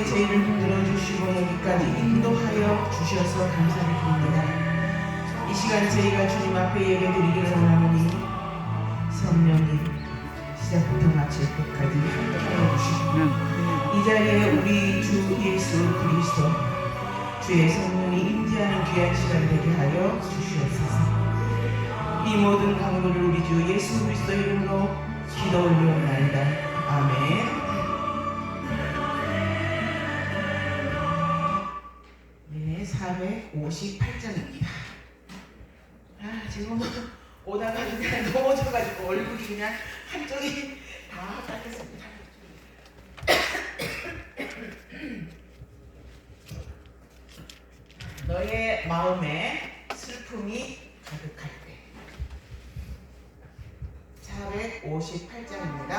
저희의 죄를 물어주시고 여기까지 인도하여 주셔서 감사를 드립니다. 이 시간 저희가 주님 앞에 예배드리기를 원하오니 성령님 시작부터 마칠 끝까지 함께하여 주시고 이 자리에 우리 주 예수 그리스도 주의 성령이 임재하는 귀한 시간 되게 하여 주시옵소서. 이 모든 강구를 우리 주 예수 그리스도 이름으로 기도 올리옵나이다. 아멘. 네, 458장입니다. 지금 오다가 그냥 넘어져가지고 얼굴이 그냥 한쪽이 다 닦였습니다. 너의 마음에 슬픔이 가득할 때 458장입니다.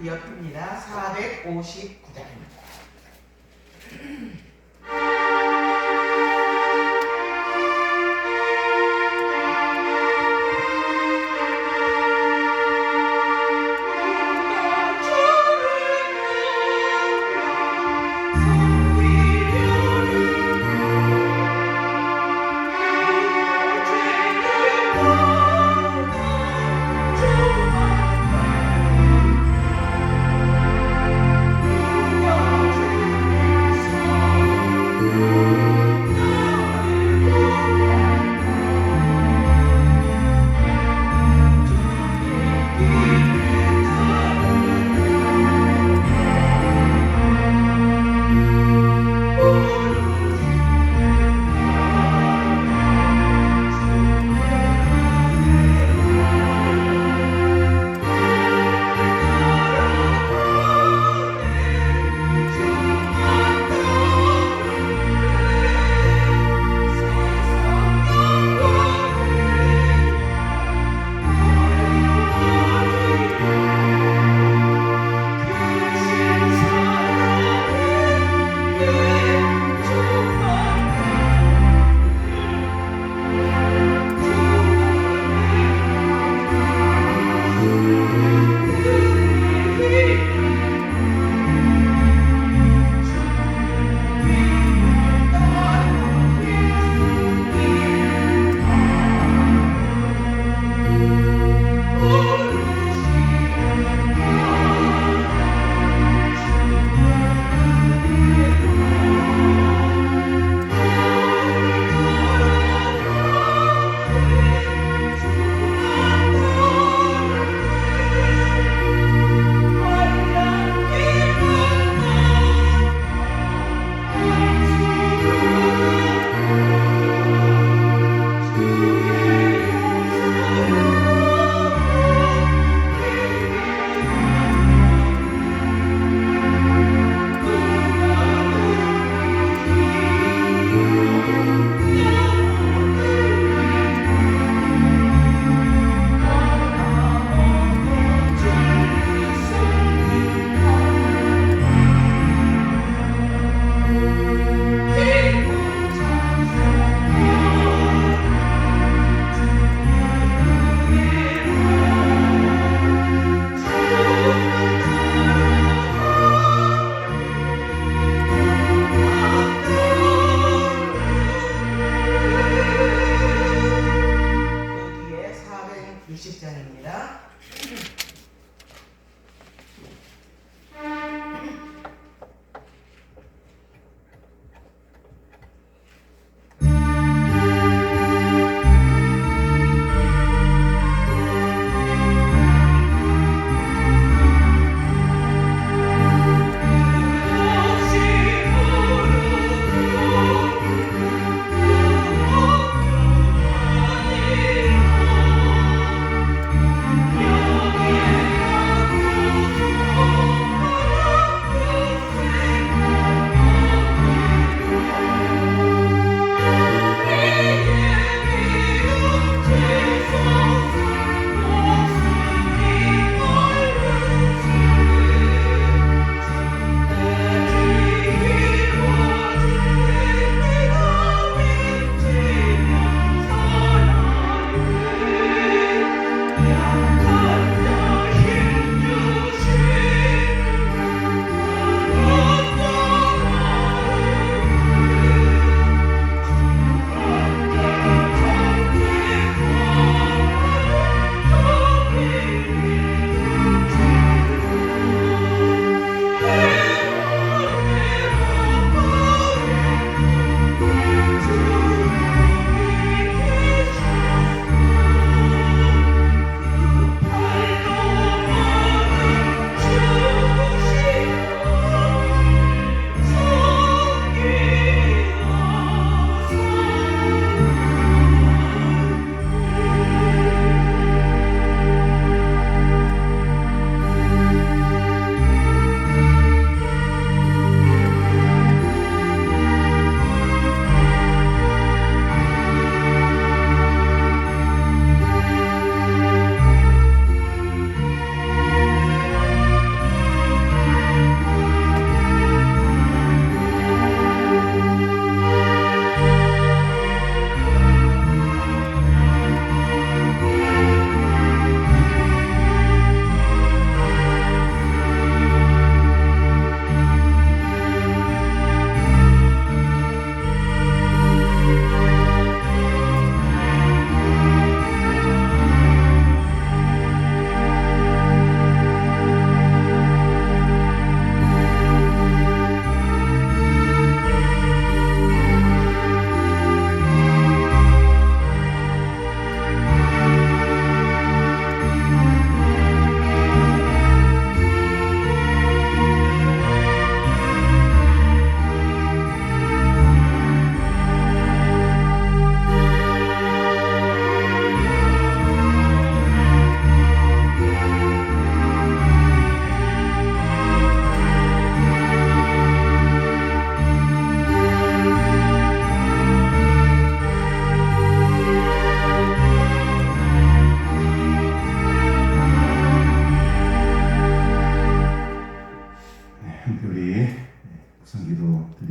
옆입니다. 459장입니다.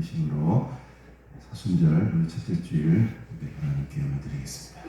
드리심으로 사순절 우리 첫째 주일 하나님께 올려드리겠습니다.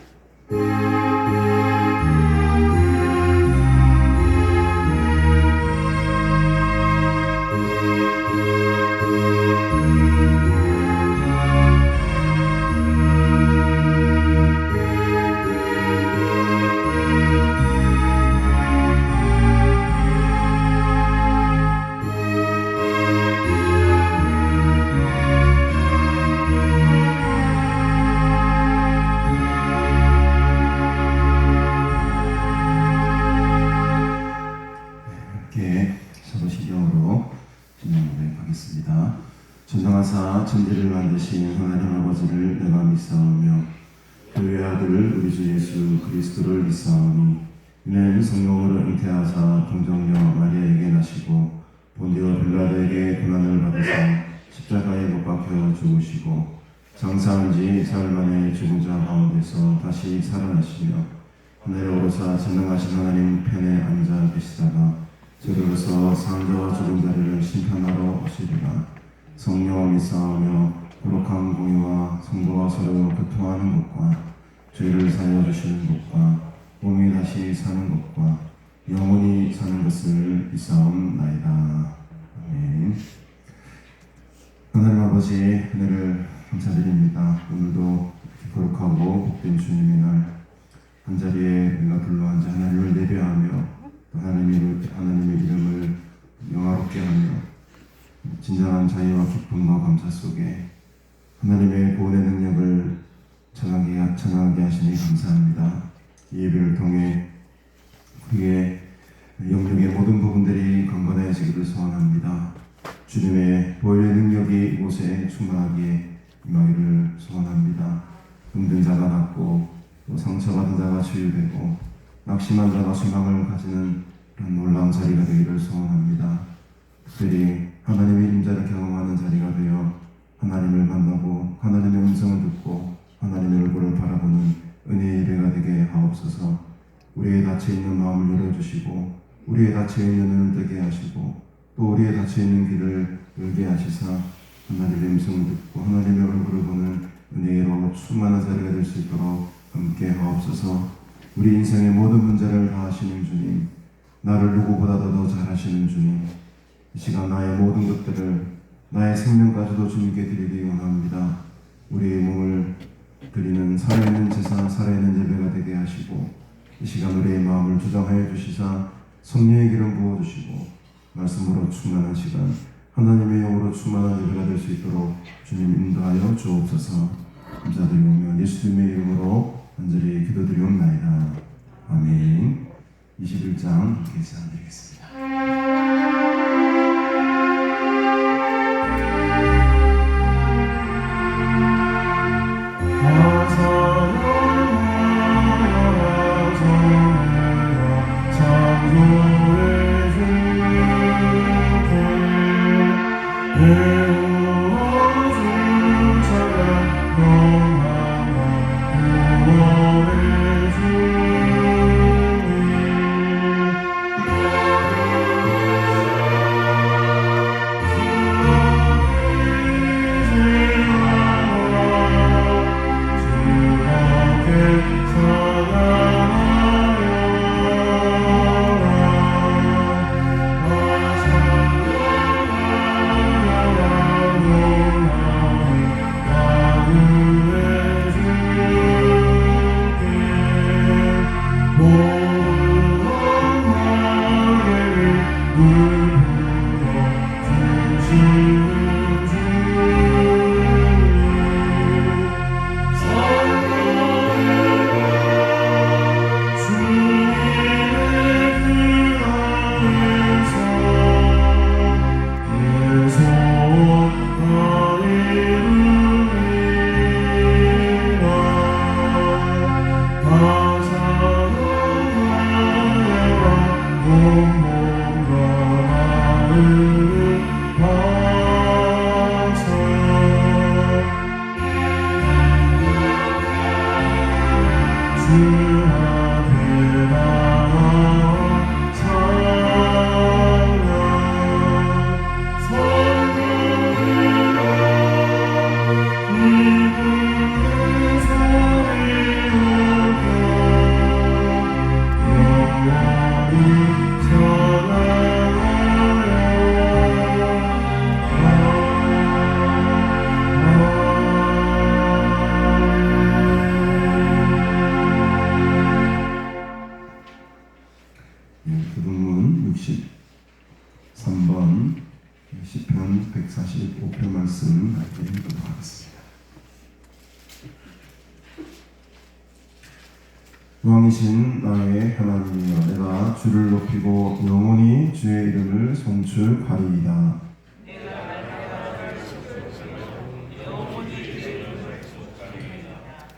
전능하사 천지를 만드신 하나님 아버지를 내가 믿사오며 그의 아들 우리 주 예수 그리스도를 믿사오니 이는 성령으로 잉태하사 동정녀 마리아에게 나시고 본디오 빌라도에게 고난을 받으사 십자가에 못 박혀 죽으시고 장사한 지 사흘 만에 죽은 자 가운데서 다시 살아나시며 하늘에 오르사 전능하신 하나님 편에 앉아 계시다가 저리로서 사람자와 죽은 자를 심판하러 오시리라. 성령을 믿사오며 거룩한 공의와 성도가 서로 교통하는 것과 죄를 사하여 주시는 것과 몸이 다시 사는 것과 영원히 사는 것을 믿사옵나이다. 아멘. 하나님 아버지 은혜를 감사드립니다. 오늘도 거룩하고 복된 주님의 날 한자리에 우리가 둘러앉아 하나님을 예배하며 또 하나님의 이름을 영화롭게 하며 진정한 자유와 기쁨과 감사 속에 하나님의 구원의 능력을 전하게 하시니 감사합니다. 이 예배를 통해 우리의 영역의 모든 부분들이 강건해지기를 소원합니다. 주님의 보혈의 능력이 이곳에 충만하게 임하기를 소원합니다. 힘든 자가 낫고 또 상처받은 자가 치유되고 낙심한 자가 소망을 가지는 그런 놀라운 자리가 되기를 소원합니다. 특별히 하나님의 임자를 경험하는 자리가 되어 하나님을 만나고 하나님의 음성을 듣고 하나님의 얼굴을 바라보는 은혜의 예배가 되게 하옵소서. 우리의 닫혀있는 마음을 열어주시고 우리의 닫혀있는 눈을 뜨게 하시고 또 우리의 닫혀있는 귀를 열게 하시사 하나님의 음성을 듣고 하나님의 얼굴을 보는 은혜로 충만한 자리가 될 수 있도록 함께 하옵소서. 우리 인생의 모든 문제를 다 아시는 주님, 나를 누구보다도 더 잘하시는 주님, 이 시간 나의 모든 것들을 나의 생명까지도 주님께 드리기 원합니다. 우리의 몸을 드리는 살아있는 제사, 살아있는 예배가 되게 하시고 이 시간 우리의 마음을 주장하여 주시사 성령의 기름 부어주시고 말씀으로 충만한 시간 하나님의 영으로 충만한 예배가 될 수 있도록 주님 인도하여 주옵소서. 감사드리오며 예수님의 이름으로 간절히 기도드리옵나이다. 아멘. 21장 계시하겠습니다. 145편 말씀 함께 읽도록 하겠습니다. 왕이신 나의 하나님이여, 내가 주를 높이고 영원히 주의 이름을 송축하리이다.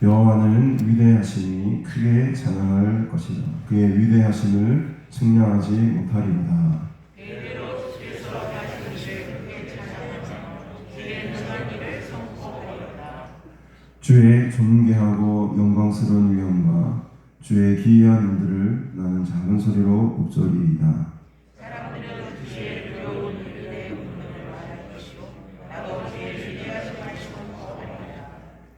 여호와는 위대하시니 크게 찬양할 것이다. 그의 위대하심을 측량하지 못하리로다. 주의 존귀하고 영광스러운 위엄과 주의 기이한 일들을 나는 작은 소리로 읊조리이다.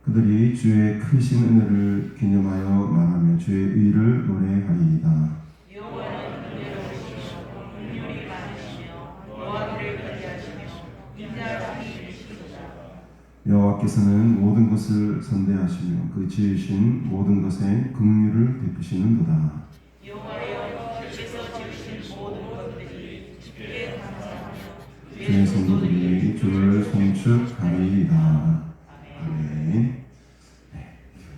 그들이 주의 크신 은혜를 기념하여 말하며 주의 의를 노래하리이다. 여호와께서는 모든 것을 선대하시며 그 지으신 모든 것에 긍휼을 베푸시는도다. 주의 성도들이 주를 송축하리이다. 아멘.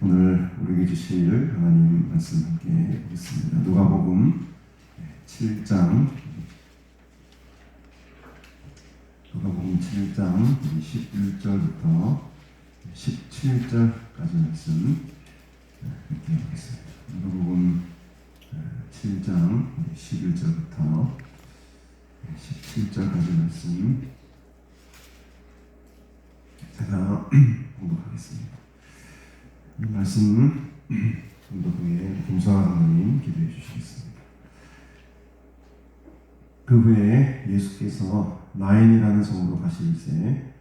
오늘 우리에게 주실 하나님 말씀 함께 보겠습니다. 누가복음 7장 11절부터 17절까지 말씀 함께 보겠습니다. 누가복음 7장 11절부터 17절까지 말씀 제가 공독하겠습니다. 이 말씀 공독 후에 김수아 장로님 기도해 주시겠습니다. 그 후에 예수께서 나인이라는 성으로 가실새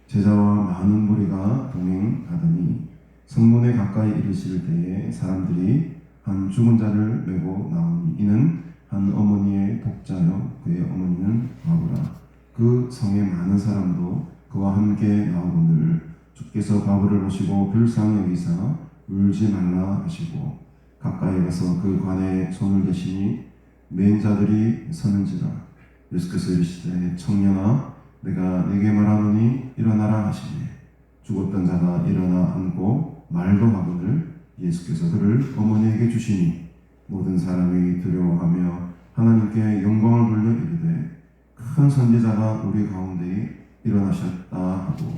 제자와 많은 무리가 동행하더니 성문에 가까이 이르실 때에 사람들이 한 죽은 자를 메고 나오니 이는 한 어머니의 독자요 그의 어머니는 과부라. 그 성에 많은 사람도 그와 함께 나오거늘 주께서 과부를 보시고 불쌍히 여기사 울지 말라 하시고 가까이 가서 그 관에 손을 대시니 맨 자들이 서는지라. 예수께서 이르시되 청년아 내가 네게 말하노니 일어나라 하시니 죽었던 자가 일어나 앉고 말도 하거늘 예수께서 그를 어머니에게 주시니 모든 사람이 두려워하며 하나님께 영광을 돌려 이르되 큰 선지자가 우리 가운데 일어나셨다 하고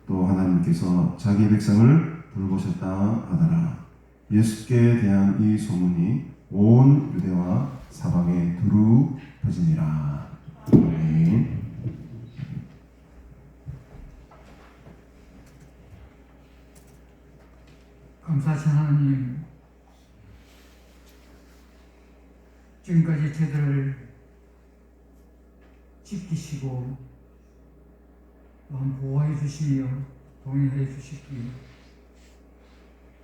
또 하나님께서 자기 백성을 돌보셨다 하더라. 예수께 대한 이 소문이 온 유대와 사방에 두루 퍼지니라. 아멘. 감사하신 하나님, 지금까지 저들을 지키시고 또한 보호해 주시며 동행해 주시기에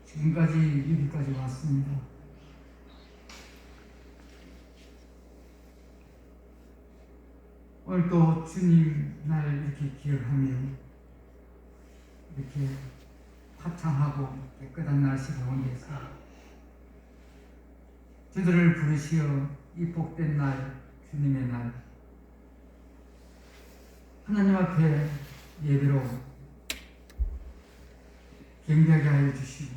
지금까지 여기까지 왔습니다. 오늘 또 주님 날 이렇게 기억하며 이렇게 화창하고 깨끗한 날씨 가운데서 저들을 부르시어 이 복된 날, 주님의 날 하나님 앞에 예배로 경배하게 하여 주시고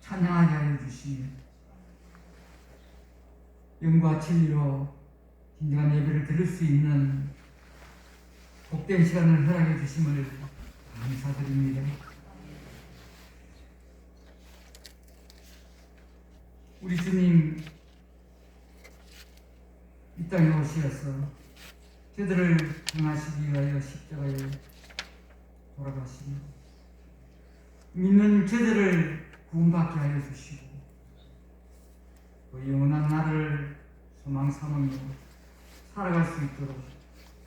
찬양하게 하여 주시며 영과 진리로 진정한 예배를 드릴 수 있는 복된 시간을 허락해 주심을 감사드립니다. 우리 주님 이 땅에 오시어서 저들을 구원하시기 위하여 십자가에 돌아가시며 믿는 저들을 구원받게 하여 주시고 또 영원한 나를 소망 삼으며 살아갈 수 있도록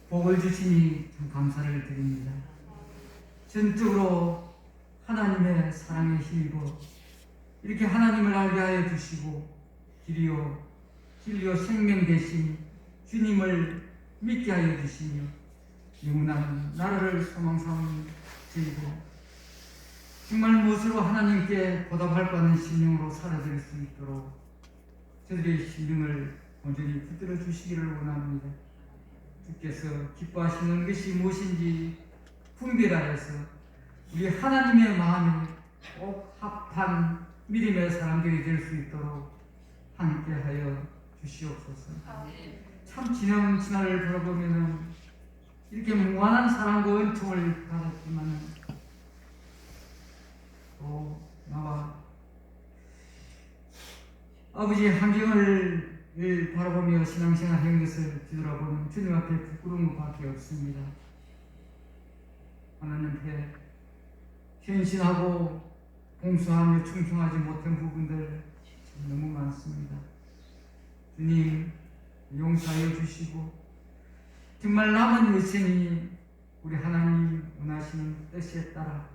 복을 주시니 참 감사를 드립니다. 전적으로 하나님의 사랑에 힘입어 이렇게 하나님을 알게 하여 주시고 길이요 진리요 생명 되신 주님을 믿게 하여 주시며 영원한 나라를 소망 삼은 저희도 정말 무엇으로 하나님께 보답할 바 하는 심령으로 살아들 수 있도록 저들의 심령을 온전히 붙들어 주시기를 원합니다. 주께서 기뻐하시는 것이 무엇인지 분별하여서 우리 하나님의 마음에 꼭 합한 믿음의 사람들이 될 수 있도록 함께하여 주시옵소서. 참 지난 지날을 돌아보면은 이렇게 무한한 사랑과 은총을 받았지만은 또 나와 아버지의 환경을 바라보며 신앙생활 하는 것을 뒤돌아보면 주님 앞에 부끄러운 것밖에 없습니다. 하나님께 헌신하고 봉사하며 충성하지 못한 부분들 너무 많습니다. 주님 용서하여 주시고 정말 남은 여생이 우리 하나님 원하시는 뜻에 따라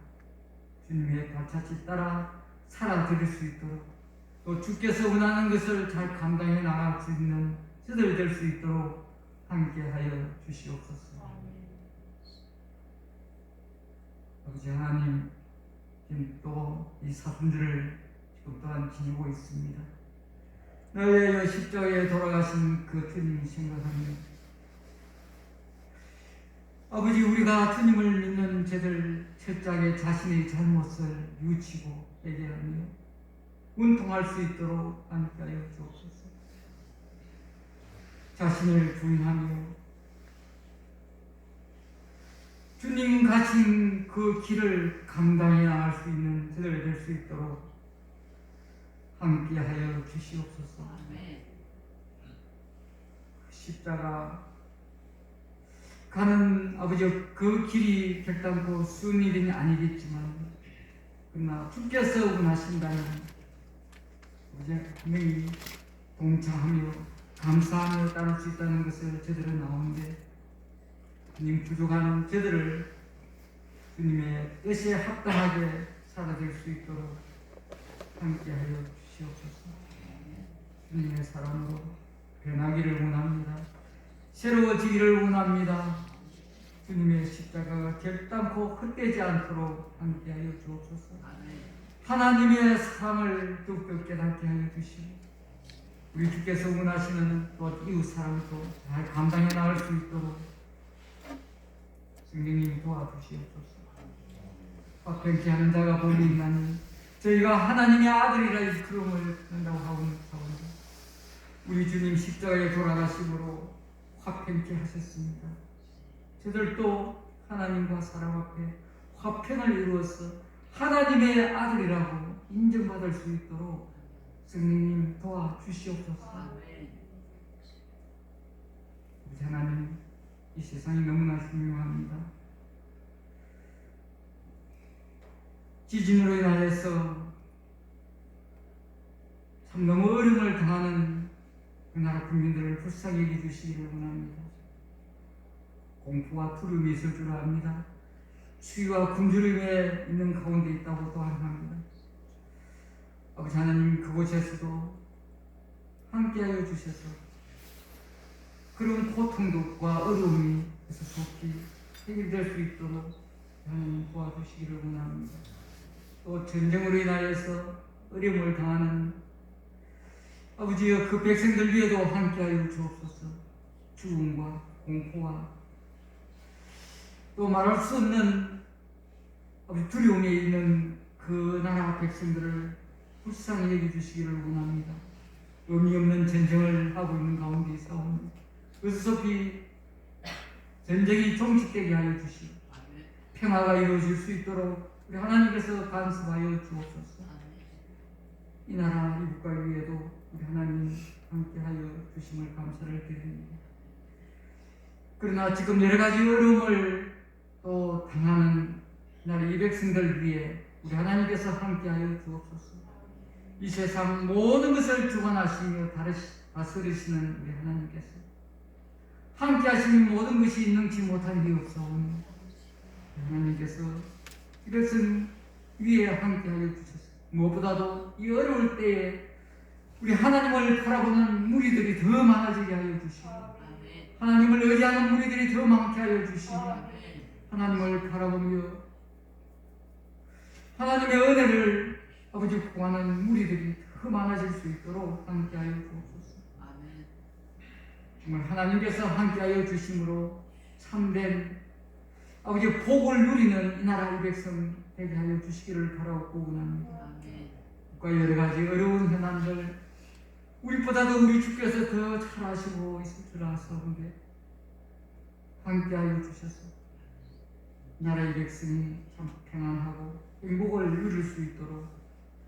주님의 발자취 따라 살아드릴 수 있도록 또 주께서 원하는 것을 잘 감당해 나갈 수 있는 저들 될 수 있도록 함께하여 주시옵소서. 아버지 하나님, 지금 또 이 사람들을 지금 또한 지니고 있습니다. 너의 십자가에 돌아가신 그 주님 생각하며 아버지 우리가 주님을 믿는 저들 철저하게 자신의 잘못을 뉘우치고 회개하며 운통할 수 있도록 함께하여 주옵소서. 자신을 부인하며 주님 가신 그 길을 감당해 나갈 수 있는 저들 될 수 있도록 함께하여 주시옵소서. 십자가 가는 아버지 그 길이 결단코 쉬운 일은 아니겠지만 그러나 주께서 원하신다면 이제 분명히 동참하며 감사하며 따를 수 있다는 것을 저들은 나오는데 주님 부족한 저들을 주님의 뜻에 합당하게 살아갈 수 있도록 함께하여 주시옵소서. 주님의 사랑으로 변하기를 원합니다. 새로워지기를 원합니다. 주님의 십자가가 결단코 헛되지 않도록 함께하여 주옵소서. 하나님의 사랑을 더욱더 깨닫게 하여 주시고 우리 주께서 원하시는 또 이웃 사랑도 잘 감당해 나갈 수 있도록 성령님 도와주시옵소서. 화평케 하는 자가 복이 있나니 저희가 하나님의 아들이라 일컬음을 한다고 하고 있는 가운데 우리 주님 십자가에 돌아가심으로 화평케 하셨습니다. 저들도 하나님과 사람 앞에 화평을 이루어서 하나님의 아들이라고 인정받을 수 있도록 성령님 도와주시옵소서. 우리 하나님 이 세상이 너무나 흉흉합니다. 지진으로 인하여서 참 너무 어려움을 당하는 그 나라 국민들을 불쌍히 여겨주시기를 원합니다. 공포와 두려움이 있을 줄 압니다. 추위와 굶주림에 있는 가운데 있다고 또한 합니다. 아버지 하나님 그곳에서도 함께하여 주셔서 그런 고통과 어려움이 속히 해결될 수 있도록 하나님 도와주시기를 원합니다. 또 전쟁으로 인하여서 어려움을 당하는 아버지여 그 백성들 위에도 함께하여 주옵소서. 죽음과 공포와 또 말할 수 없는 두려움에 있는 그 나라 백성들을 불쌍히 여겨주시기를 원합니다. 의미 없는 전쟁을 하고 있는 가운데 있사옵니다. 어서피 전쟁이 종식되게 하여 주시고 평화가 이루어질 수 있도록 우리 하나님께서 간섭하여 주옵소서. 이 나라 이 국가 위에도 우리 하나님 함께하여 주심을 감사를 드립니다. 그러나 지금 여러 가지 어려움을 또 당하는 나라 이 백성들 위해 우리 하나님께서 함께하여 주옵소서. 이 세상 모든 것을 주관하시며 다스리시는 우리 하나님께서 함께 하시는 모든 것이 능치 못한 게 없사오니 하나님께서 이것은 위에 함께 하여 주셔서 무엇보다도 이 어려울 때에 우리 하나님을 바라보는 무리들이 더 많아지게 하여 주시고 하나님을 의지하는 무리들이 더 많게 하여 주시고 하나님을 바라보며 하나님의 은혜를 아버지 구하는 무리들이 더 많아질 수 있도록 함께 하여 주옵소서. 정말 하나님께서 함께하여 주심으로 참된 아버지 복을 누리는 이 나라 이 백성 되게 하여 주시기를 바라고 원합니다. 국가 여러 가지 어려운 현안들 우리보다도 우리 주께서 더 잘 아시고 있을 줄 아사오는데 함께하여 주셔서 나라의 백성이 참 평안하고 행복을 누릴 수 있도록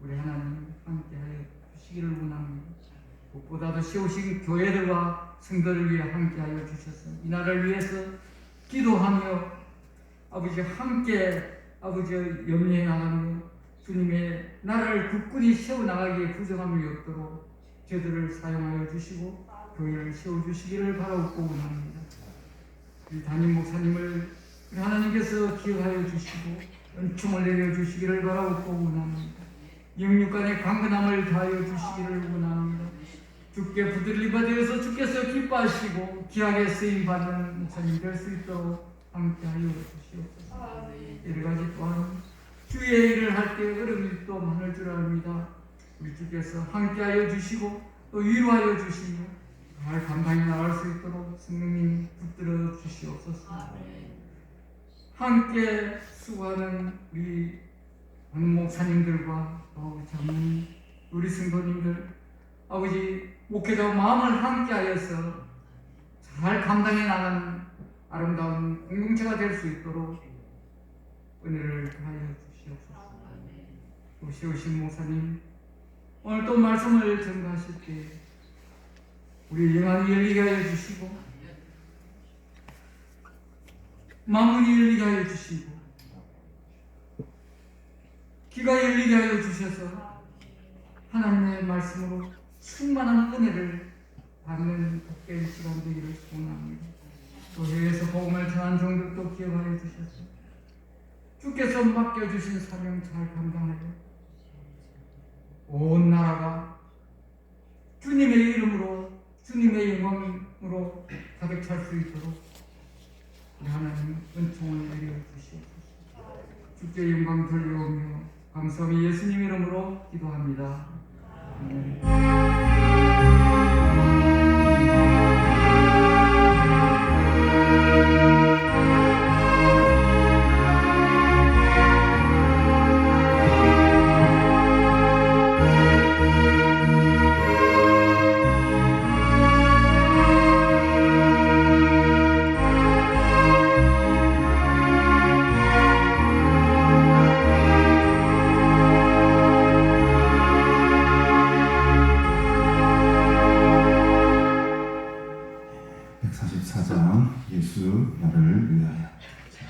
우리 하나님 함께하여 주시기를 원합니다. 무엇보다도 세우신 교회들과 성도를 위해 함께하여 주셔서 이 나라를 위해서 기도하며 아버지 함께 아버지 염려해 나가며 주님의 나라를 굳건히 세워나가기에 부정함이 없도록 저들을 사용하여 주시고 교회를 세워주시기를 바라고 원합니다. 우리 담임 목사님을 우리 하나님께서 기억하여 주시고 은총을 내려주시기를 바라고 원합니다. 영육간의 강건함을 다하여 주시기를 원합니다. 주께 부들림 받으셔서 주께서 기뻐하시고 귀하게 쓰임받는 목사님 될 수 있도록 함께하여 주시옵소서. 여러 가지 또한 주의 일을 할 때 어려움이 또 많을 줄 압니다. 우리 주께서 함께하여 주시고 또 위로하여 주시며 잘 감당해 나갈 수 있도록 성령님 붙들어 주시옵소서. 함께 수고하는 우리 목사님들과 또 장로님, 우리 성도님들, 아버지 목회자와 마음을 함께하여서 잘 감당해 나가는 아름다운 공동체가 될 수 있도록 은혜를 더하여 주시옵소서. 또 세우신 목사님, 오늘 또 말씀을 전가하실 때 우리 영안이 열리게 하여 주시고 마음이 열리게 하여 주시고 귀가 열리게 하여 주셔서 하나님의 말씀으로 충만한 은혜를 받는 복된 시간 되기를 소원합니다. 또 해외에서 복음을 전한 종들도 기억하여 주셔서 주께서 맡겨주신 사명 잘 감당하여 온 나라가 주님의 이름으로 주님의 영광으로 가득 찰 수 있도록 우리 하나님 은총을 내려주시옵소서. 주께 영광 돌려오며 감사함이 예수님 이름으로 기도합니다. 예수 나를 위하여. 시작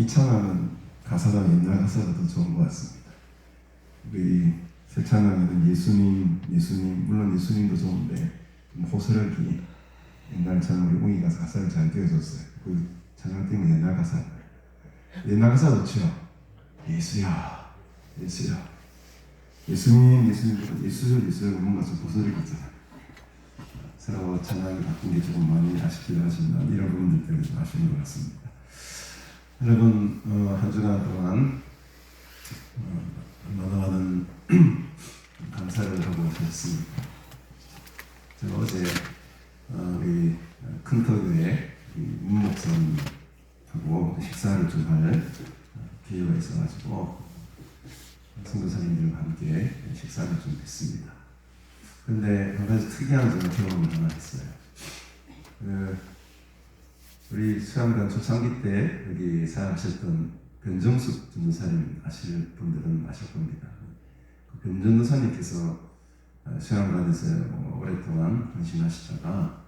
이 찬양은 가사가 옛날 가사가 더 좋은 것 같습니다. 우리 새 찬양에는 예수님 물론 예수님도 좋은데 좀 호소력이 옛날처럼 우리 웅이가 가사를 잘 띄워줬어요. 그 찬양 때문에 옛날 가사 좋죠. 예수야 예수님 뭔가 좀 호소력이 있잖아요. 새로 찬양이 바뀐 게 조금 많이 아쉽기도 하지만 이런 부분들 때문에 좀 아쉬운 것 같습니다. 여러분 한 주간 동안 얼마나 많은 감사를 하고 오셨습니다. 제가 어제 우리 큰터교회 문목선하고 식사를 좀 할 기회가 있어가지고 선교사님들과 함께 식사를 좀 했습니다. 근데 한 가지 특이한 경험을 하나 했어요. 우리 수양관 초창기 때 여기 사역하셨던 변정숙 전도사님 아실 분들은 아실 겁니다. 그 변전도사님께서 수양관에서 오랫동안 헌신하시다가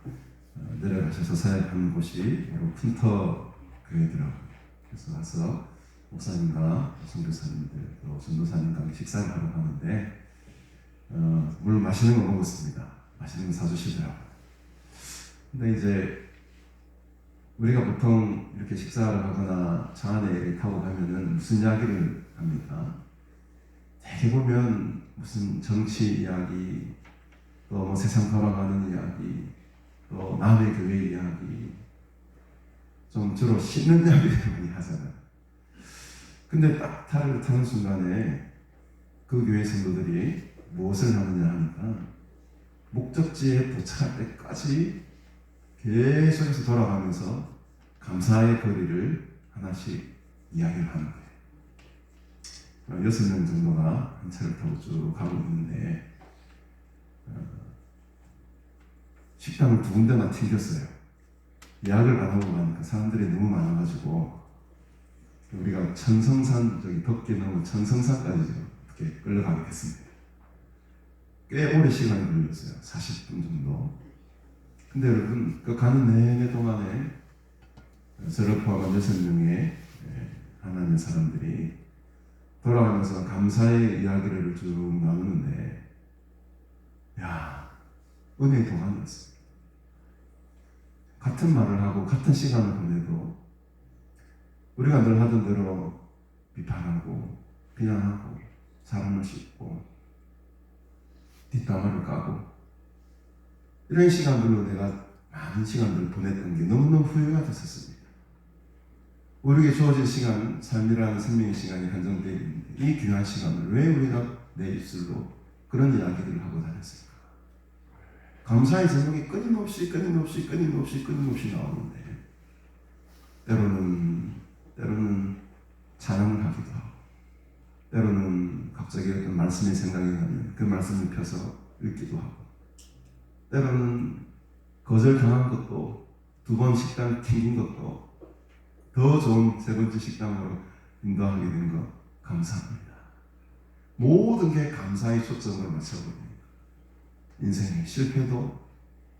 내려가셔서 사역하는 곳이 바로 푼터 교회더라고요. 그래서 와서 목사님과 선교사님들 또 전도사님과 식사를 하러 가는데 물론 맛있는 거 먹었습니다. 맛있는 거 사주시더라고요. 근데 이제 우리가 보통 이렇게 식사를 하거나 차 안에 타고 가면은 무슨 이야기를 합니까? 대개 보면 무슨 정치 이야기, 또 뭐 세상 돌아가는 이야기, 또 남의 교회 이야기, 좀 주로 씻는 이야기를 많이 하잖아요. 근데 딱 차를 타는 순간에 그 교회 성도들이 무엇을 하느냐 하니까 목적지에 도착할 때까지 계속해서 돌아가면서 감사의 거리를 하나씩 이야기를 하는 거예요. 6명 정도가 한 차를 타고 쭉 가고 있는데 식당을 2군데나 튕겼어요. 예약을 안 하고 가니까 사람들이 너무 많아가지고 우리가 천성산 덕계 넘어 천성산까지 이렇게 끌려가게 됐습니다. 꽤 오래 시간이 걸렸어요. 40분 정도. 근데 여러분 그 가는 내내 동안에 저를 포함한 6명의 하나님의 사람들이 돌아가면서 감사의 이야기를 쭉 나누는데 은혜의 동안이었어요. 같은 말을 하고 같은 시간을 보내도 우리가 늘 하던 대로 비판하고 비난하고 사람을 씹고 뒷담화를 까고 이런 시간들로 내가 많은 시간들을 보냈던 게 너무너무 후회가 됐었습니다. 우리에게 주어진 시간, 삶이라는 생명의 시간이 한정되어 있는데 이 귀한 시간을 왜 우리가 내 입술로 그런 이야기들을 하고 다녔을까? 감사의 제목이 끊임없이 나오는데 때로는 찬양을 하기도 하고 때로는 갑자기 어떤 말씀이 생각이 나면 그 말씀을 펴서 읽기도 하고 때로는 거절당한 것도 2번 식당 튕긴 것도 더 좋은 3번째 식당으로 인도하게 된 것 감사합니다. 모든 게 감사의 초점을 맞춰버립니다. 인생의 실패도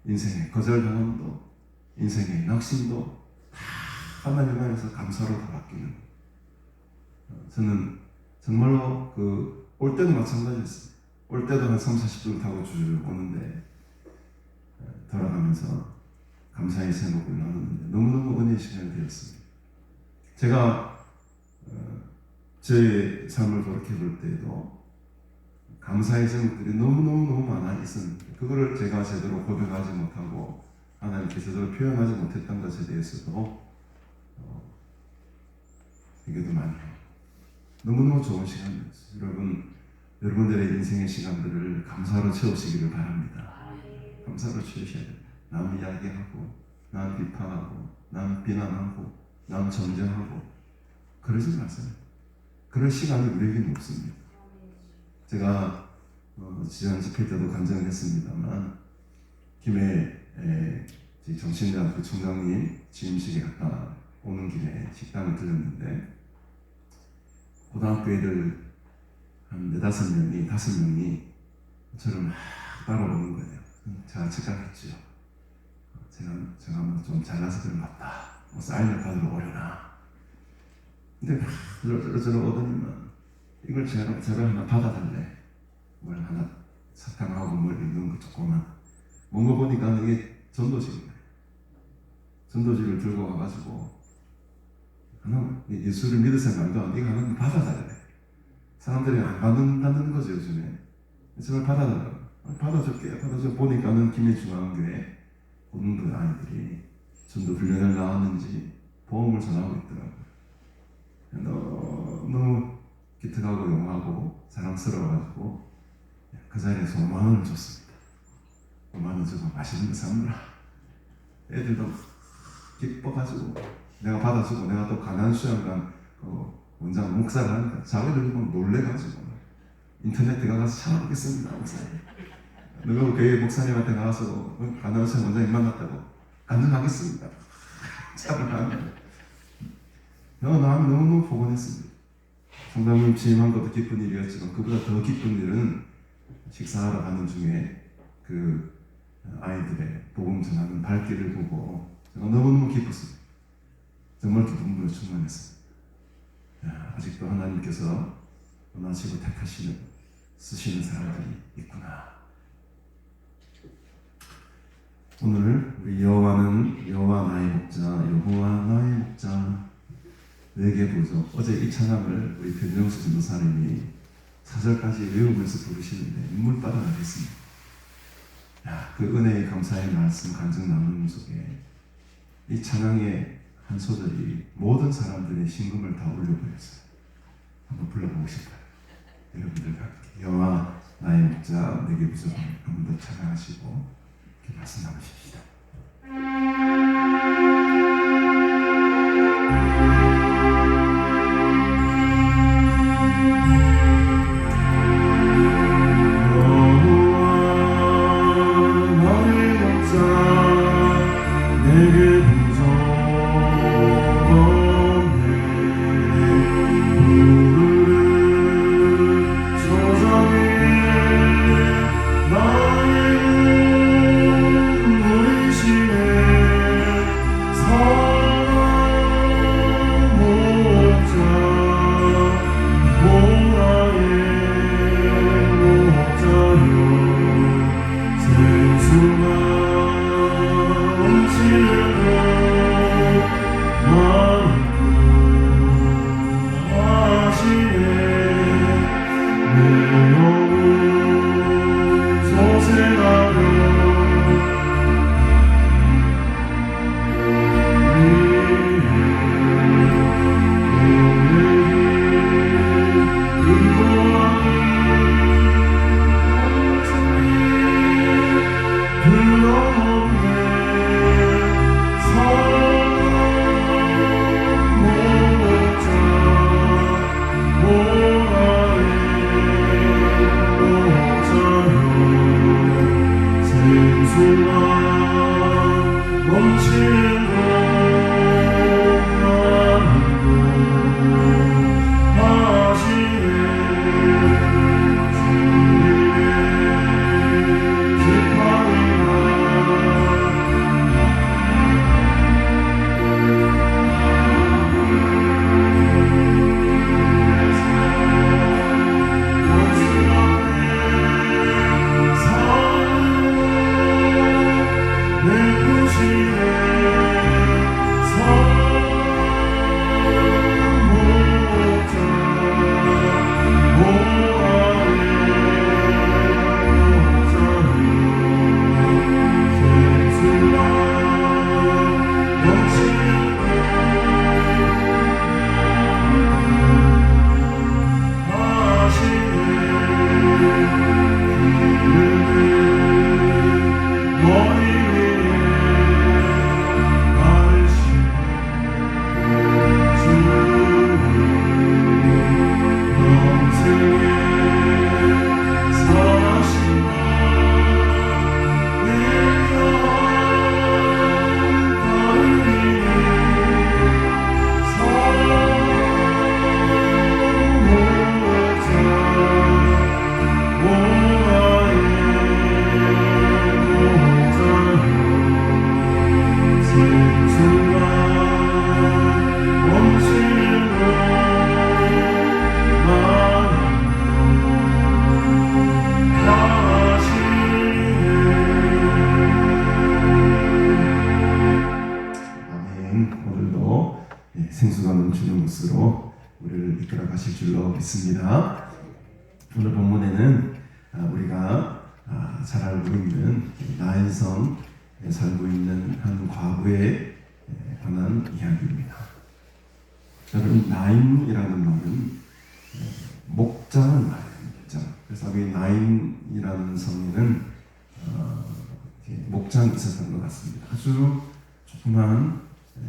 인생의 거절당함도 인생의 낙심도 다 하나님 안에서 감사로 다 바뀌는 저는 정말로 올 때도 마찬가지였습니다. 올 때도 한 30-40분 타고 쭉 오는데 돌아가면서 감사의 제목을 나누는데 너무너무 은혜의 시간이 되었습니다. 제가 제 삶을 돌이켜볼 때에도 감사의 제목들이 너무너무 많아 있었는데 그거를 제가 제대로 고백하지 못하고 하나님께 제대로 표현하지 못했던 것에 대해서도 얘기도 많이 해요. 너무너무 좋은 시간이었어요. 여러분들의 인생의 시간들을 감사로 채우시기를 바랍니다. 감사로 채우셔야 돼요. 남 이야기하고 남 비판하고 남 비난하고 남 정죄하고 그러지 마세요. 그럴 시간이 우리에게는 없습니다. 제가 지난 집회 때도 간증을 했습니다만 김해 정신대학교 총장님 취임식에 갔다 오는 길에 식당을 들렸는데 고등학교 애들 한 5명이 저를 막 따라오는 거예요. 제가 착각했죠. 제가 뭐 좀 잘나서 그런 것 같다. 뭐 사인을 받으러 오려나. 근데 저런 오더니만 이걸 제발 하나 받아달래. 뭘 하나 사탕하고 뭘 있는 거 조그만 뭔가 보니까 이게 전도지구나. 전도지를 들고 와가지고 하나 예수를 믿을 생각도 이거 하나 받아달래. 사람들이 안 받는다는 거죠 요즘에. 제발 받아달라고. 받아줄게. 받아줘. 보니까는 김해중앙교회 고등부 아이들이 전도 훈련을 나왔는지 보험을 전하고 있더라고요. 너무 기특하고 용하고 사랑스러워가지고 그 자리에서 5만 원을 줬습니다. 5만 원 주고 맛있는 거 사느라 애들도 기뻐가지고 내가 받아주고 내가 또 가난수양관 원장 목사를 하니까 자기들 보면 놀래가지고 인터넷 들어가서 찾아보겠습니다 목사님. 누가 교회 목사님한테 나와서 가난수양 원장님 만났다고 가능하겠습니다. 참을 나는 너무 포근했습니다. 성당을 취임한 것도 기쁜 일이었지만 그보다 더 기쁜 일은 식사하러 가는 중에 그 아이들의 복음 전하는 발길을 보고 제가 너무너무 기뻤습니다. 정말 기쁨으로 충만했습니다. 아직도 하나님께서 원하시고 택하시는 쓰시는 사람들이 있구나. 오늘 우리 여호와 나의 목자, 여호와 나의 목자 내게 보죠. 어제 이 찬양을 우리 변정수 전도사님이 4절까지 외우면서 부르시는데 눈물바다 나겠습니다. 그 은혜의 감사의 말씀 간증 나누는 속에 이 찬양의 한 소절이 모든 사람들의 심금을 다 울려버렸어요. 한번 불러보고 싶어요. 여러분들과 함께 여호와 나의 목자 내게 보죠. 한번 더 찬양하시고 이렇게 말씀 나누십시다. 나의 우리 시내 하나님은 오늘도 생수가 넘치는 곳으로 우리를 이끌어 가실 줄로 믿습니다. 오늘 본문에는 우리가 잘 알고 있는 나인성에 살고 있는 한 과부에 관한 이야기입니다. 여러분, 나인이라는 말은 목장을 말해요. 목장. 그래서 이 나인이라는 성에는 목장이 있었던 것 같습니다. 아주 조그만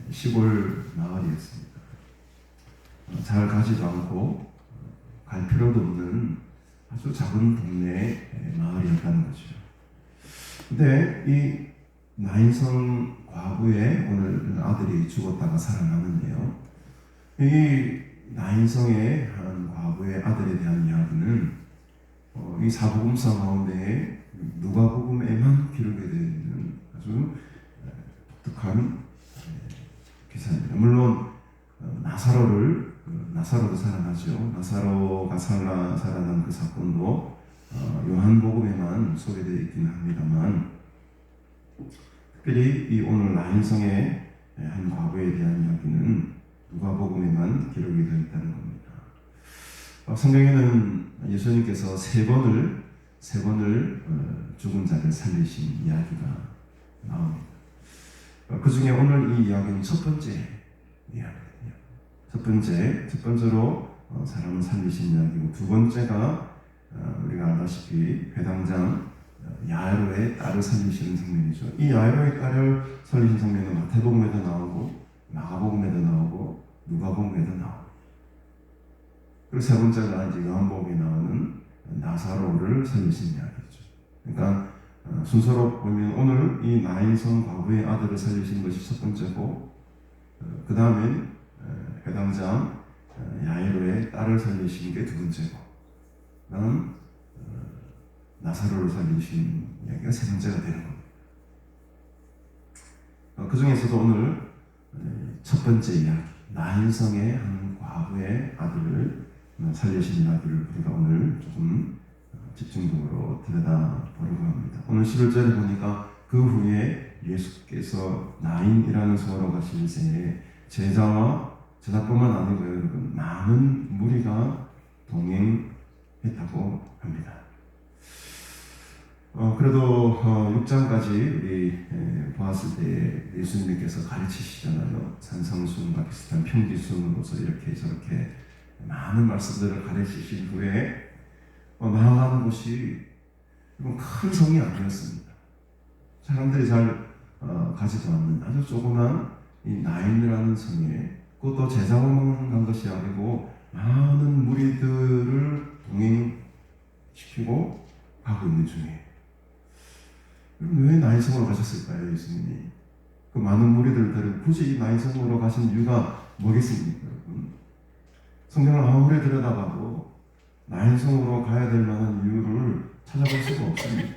시골 마을이었습니다. 잘 가지도 않고 갈 필요도 없는 아주 작은 동네 마을이었다는 거죠. 근데 이 나인성 과부의 오늘 아들이 죽었다가 살아나는데요. 이 나인성의 한 과부의 아들에 대한 이야기는 이 사복음서 가운데 누가복음에만 기록이 되어 있는 아주 독특한 기사입니다. 물론 나사로도 살아나죠. 나사로가 살아난 그 사건도 요한복음에만 소개되어 있긴 합니다만, 특별히 이 오늘 나인성의 한 과부에 대한 이야기는 누가복음에만 기록이 되어 있다는 겁니다. 성경에는 예수님께서 세 번을 죽은 자를 살리신 이야기가 나옵니다. 그 중에 오늘 이 이야기는 첫 번째 이야기거든요. 첫 번째로 사람을 살리신 이야기고, 두 번째가 우리가 알다시피 회당장 야이로의 딸을 살리시는 장면이죠. 이 야이로의 딸을 살리신 장면은 마태복음에도 나오고 마가복음에도 나오고 누가복음에도 나오고, 그리고 세 번째가 이제 요한복음에 나오는 나사로를 살리신 이야기죠. 그러니까 순서로 보면 오늘 이 나인성 과부의 아들을 살리신 것이 첫 번째고, 그 다음에 회당장 야이로의 딸을 살리신 게 두 번째고, 그다음 나사로를 살리신 이야기가 세 번째가 되는 겁니다. 그 중에서도 오늘 첫 번째 이야기, 나인성의 한 과부의 아들을 살리신 이야기를 우리가 오늘 조금 집중적으로 들여다보려고 합니다. 오늘 11절에 보니까 그 후에 예수께서 나인이라는 성으로 가실 때에 제자뿐만 아니고 여러분 많은 무리가 동행했다고 합니다. 그래도 6장까지 우리 보았을 때 예수님께서 가르치시잖아요. 산상수훈과 비슷한 평지순으로서 이렇게 저렇게 많은 말씀들을 가르치신 후에 나아가는 곳이 큰 성이 아니었습니다. 사람들이 잘 가지도 않는 아주 조그만 이 나인이라는 성에, 그것도 제자만 간 것이 아니고 많은 무리들을 동행시키고 가고 있는 중에, 왜 나인성으로 가셨을까요, 예수님이? 그 많은 무리들은 굳이 이 나인성으로 가신 이유가 뭐겠습니까, 여러분? 성경을 아무리 들여다봐도 나인성으로 가야 될 만한 이유를 찾아볼 수가 없습니다.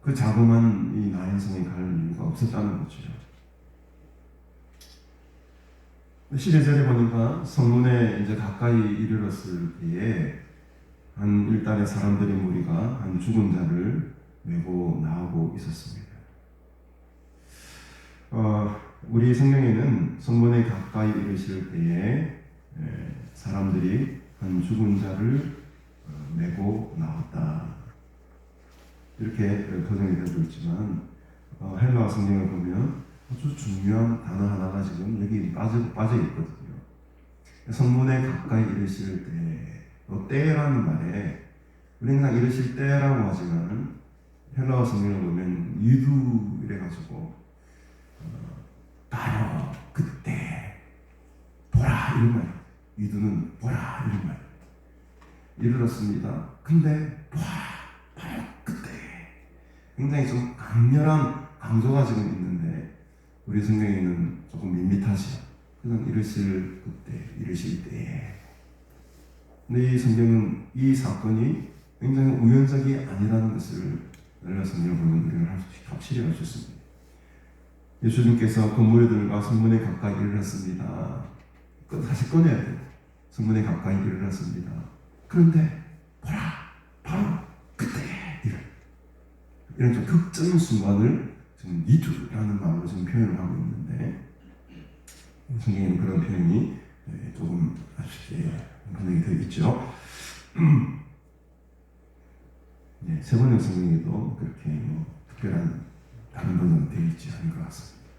그 자그만 이 나인성에 갈 이유가 없었다는 거죠. 12절에 보니까 성문에 이제 가까이 이르렀을 때에 한 일단의 사람들의 무리가 한 죽은 자를 메고 나오고 있었습니다. 우리 성경에는 성문에 가까이 이르실 때에 사람들이 한 죽은 자를 메고 나왔다, 이렇게 표정이 되고 있지만, 헬라어 성경을 보면 아주 중요한 단어 하나가 지금 여기 빠져 있거든요. 성문에 가까이 이르실 때, 때라는 말에 우리는 그냥 이르실 때라고 하지만 헬라어 성경을 보면 유두 이래가지고 바로 그때 보라 이런 말, 유두는 보라 이런 말, 이르렀습니다. 근데 바로 그때, 굉장히 좀 강렬한 강조가 지금 있는데 우리 성경에는 조금 밋밋하죠. 그냥 이르실 그때, 이르실 때에. 근데 이 성경은 이 사건이 굉장히 우연적이 아니라는 것을 헬라 성경을 보면 우리가 확실히 알 수 있습니다. 예수님께서 그 무리들과 성문에 가까이 이르렀습니다. 사실 꺼내야 돼요. 성문에 가까이 이르렀습니다. 그런데 보라, 바로 그때 이런 좀 극적인 순간을 지금 니두라는 말로 지금 표현을 하고 있는데 성경에는 그런 표현이 조금 아쉽게 번역이 되어 있죠. 세번역 성경에도 그렇게 특별한 다른 번역은 되어 있지 않은 것 같습니다.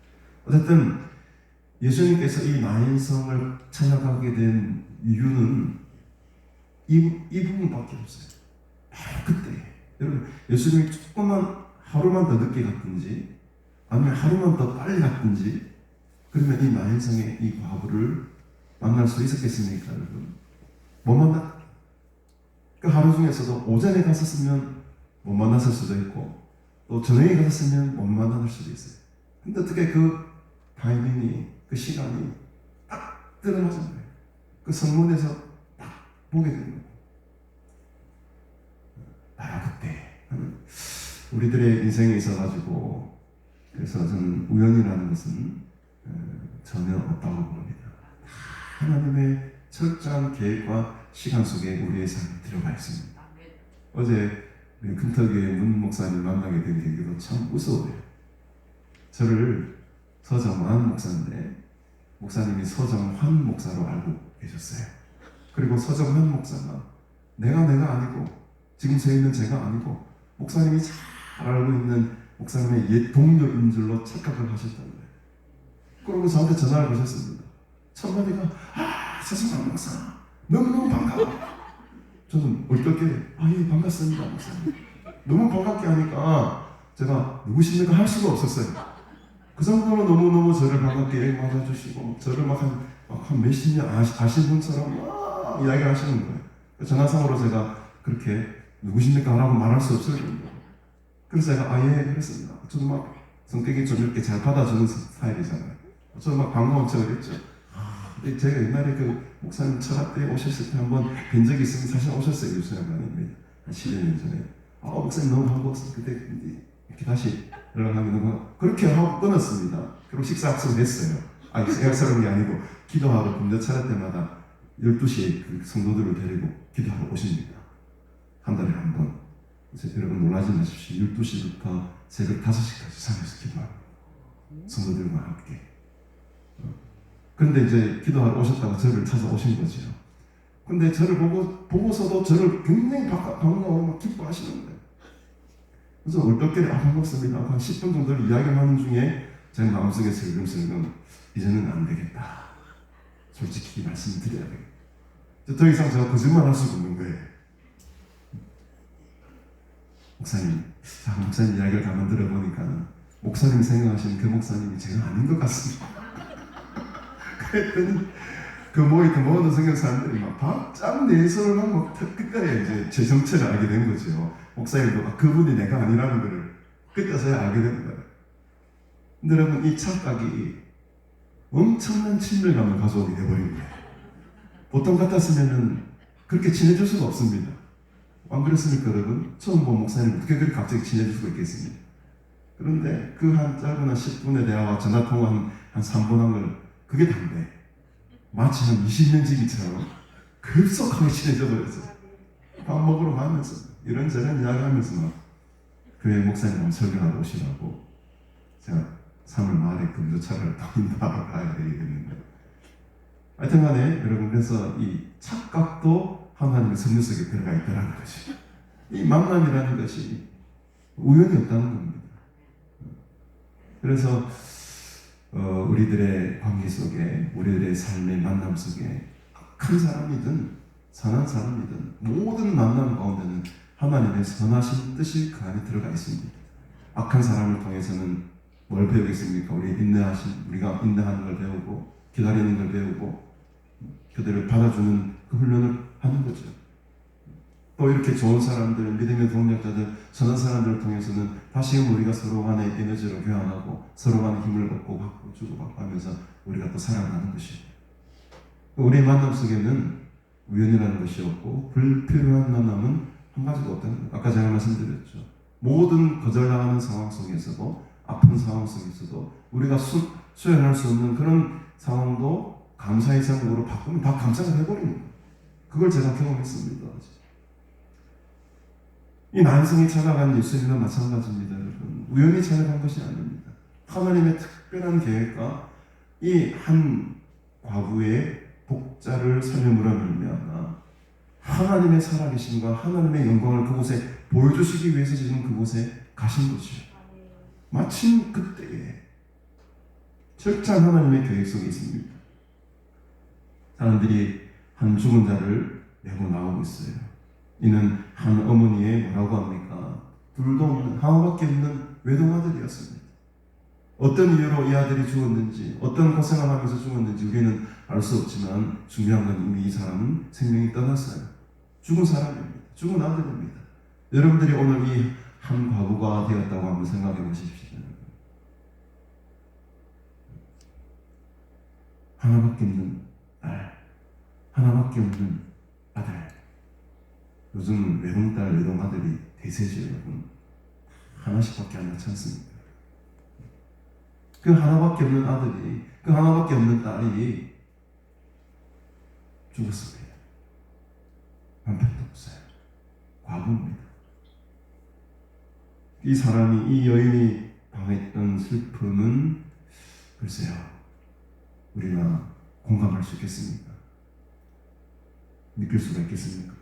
어쨌든 예수님께서 이 나인성을 찾아가게 된 이유는 이 부분밖에 없어요. 바로 그때 여러분 예수님이 조금만 하루만 더 늦게 갔든지 아니면 하루만 더 빨리 갔든지 그러면 이 나인성의 이 과부를 만날 수 있었겠습니까, 여러분? 못 만났다. 그 하루 중에서도 오전에 갔었으면 못 만났을 수도 있고 또 저녁에 갔었으면 못 만날 수도 있어요. 근데 어떻게 그 타이밍이 그 시간이 딱 들어맞은 거예요. 그 성문에서 딱 보게 되는 거예요. 바로 그때 우리들의 인생에 있어가지고 그래서 저는 우연이라는 것은 전혀 없다고 봅니다. 하나님의 철저한 계획과 시간 속에 우리의 삶이 들어가 있습니다. 어제 큰터교회 문 목사님 만나게 된 계기도 참 무서워요. 저를 서정환 목사인데 목사님이 서정환 목사로 알고 계셨어요. 그리고 서정환 목사가 내가 아니고 지금 서 있는 제가 아니고 목사님이 잘 알고 있는 목사님의 옛 동료인 줄로 착각을 하셨다는 거예요. 그러고 저한테 전화를 거셨습니다. 첫 마디가 서정환 목사 너무너무 반가워. 저는 어떻게 예 반갑습니다 목사님. 너무 반갑게 하니까 제가 누구십니까 할 수가 없었어요. 그 정도로 너무너무 저를 반갑게 맞아주시고 저를 한 몇십 년 아신 분처럼 막 이야기를 하시는 거예요. 전화상으로 제가 그렇게 누구십니까 하라고 말할 수 없을 정도. 그래서 제가 예 그랬습니다. 저도 막 성격이 좀 이렇게 잘 받아주는 스타일이잖아요. 저도 막 반가운 척을 했죠. 제가 옛날에 그 목사님 철학 때 오셨을 때 한번 뵌 적이 있으면 사실 오셨어요. 유수양관님 한 10년 전에. 목사님 너무 반가웠어. 그때 이렇게 다시 연락하면 그렇게 하고 끊었습니다. 그리고 식사 약속을 했어요. 약속한 게 아니고 기도하러 금요 차례 때마다 12시에 그 성도들을 데리고 기도하러 오십니다. 한 달에 한 번. 여러분 놀라지 마십시오. 12시부터 새벽 5시까지 산에서 기도합니다. 성도들과 함께. 그런데 이제 기도하러 오셨다가 저를 찾아오신 거죠. 근데 저를 보고서도 저를 굉장히 반가워 막 기뻐하시는 거예요. 그래서 얼떨결에 반갑습니다. 한 10분 정도를 이야기하는 중에 제 마음속에 슬금슬금 이제는 안 되겠다. 솔직히 말씀드려야 되겠다. 더 이상 제가 거짓말 할 수가 없는 거예요. 목사님 이야기를 가만 들어보니까 목사님이 생각하시는 그 목사님이 제가 아닌 것 같습니다. 그랬더니 그 모든 성경 사람들이 막 바짝 내서를 하고 끝까지 이제 제 정체를 알게 된 거죠. 목사님도 그분이 내가 아니라는 것을 그때서야 알게 된 거예요. 근데 여러분 이 착각이 엄청난 친밀감을 가져오게 돼버린 거예요. 보통 같았으면은 그렇게 친해질 수가 없습니다. 안 그랬습니까 여러분? 처음 본 목사님 어떻게 그렇게 갑자기 친해질 수가 있겠습니까? 그런데 그 한 짧은 한 10분의 대화와 전화통화 한 3분 한 걸 그게 다인데 마치 한 20년 지기처럼 급속하게 친해져 버렸어요. 밥 먹으러 가면서 이런저런 이야기하면서 막 교회 목사님 설교하러 오시라고 제가 3월 말에 금조차를 다닌다고 가야 되겠는데 하여튼 간에 여러분 그래서 이 착각도 하나님의 섭리 속에 들어가 있다는 것이 이 만남이라는 것이 우연이 없다는 겁니다. 그래서 우리들의 관계 속에 우리들의 삶의 만남 속에 악한 사람이든 선한 사람이든 모든 만남 가운데는 하나님의 선하신 뜻이 그 안에 들어가 있습니다. 악한 사람을 통해서는 뭘 배우겠습니까? 우리가 인내하는 걸 배우고 기다리는 걸 배우고 그들을 받아주는 그 훈련을 하는 거죠. 또 이렇게 좋은 사람들, 믿음의 동력자들, 선한 사람들을 통해서는 다시금 우리가 서로 간의 에너지를 교환하고 서로 간의 힘을 얻고 받고 주고받고 하면서 우리가 또 살아가는 것이죠. 우리의 만남 속에는 우연이라는 것이 없고 불필요한 만남은 한 가지도 없다는 거예요. 아까 제가 말씀드렸죠. 모든 거절당하는 상황 속에서도 아픈 상황 속에서도 우리가 수행할 수 없는 그런 상황도 감사의 제목으로 바꾸면 다 감사를 해버리는 거예요. 그걸 제가 경험했습니다. 이 난성이 찾아간 예수님은 마찬가지입니다. 여러분. 우연히 찾아간 것이 아닙니다. 하나님의 특별한 계획과 이 한 과부의 복자를 살림으로 말미암아 하나님의 살아계심과 하나님의 영광을 그곳에 보여주시기 위해서 지금 그곳에 가신 것이요. 마침 그때에 철저한 하나님의 계획 속에 있습니다. 사람들이 한 죽은 자를 메고 나오고 있어요. 이는 한 어머니의 뭐라고 합니까? 둘도 없는, 하나밖에 없는 외동아들이었습니다. 어떤 이유로 이 아들이 죽었는지, 어떤 고생을 하면서 죽었는지 우리는 알 수 없지만 중요한 건 이미 이 사람은 생명이 떠났어요. 죽은 사람입니다. 죽은 아들입니다. 여러분들이 오늘 이 한 과부가 되었다고 한번 생각해 보십시오. 하나밖에 없는 딸, 하나밖에 없는 아들. 요즘 외동딸, 외동아들이 대세죠, 여러분. 하나씩밖에 안 낳지 않습니까? 그 하나밖에 없는 아들이, 그 하나밖에 없는 딸이 죽었습니다. 남편도 없어요. 과부입니다. 이 사람이, 이 여인이 당했던 슬픔은 글쎄요, 우리가 공감할 수 있겠습니까? 느낄 수가 있겠습니까?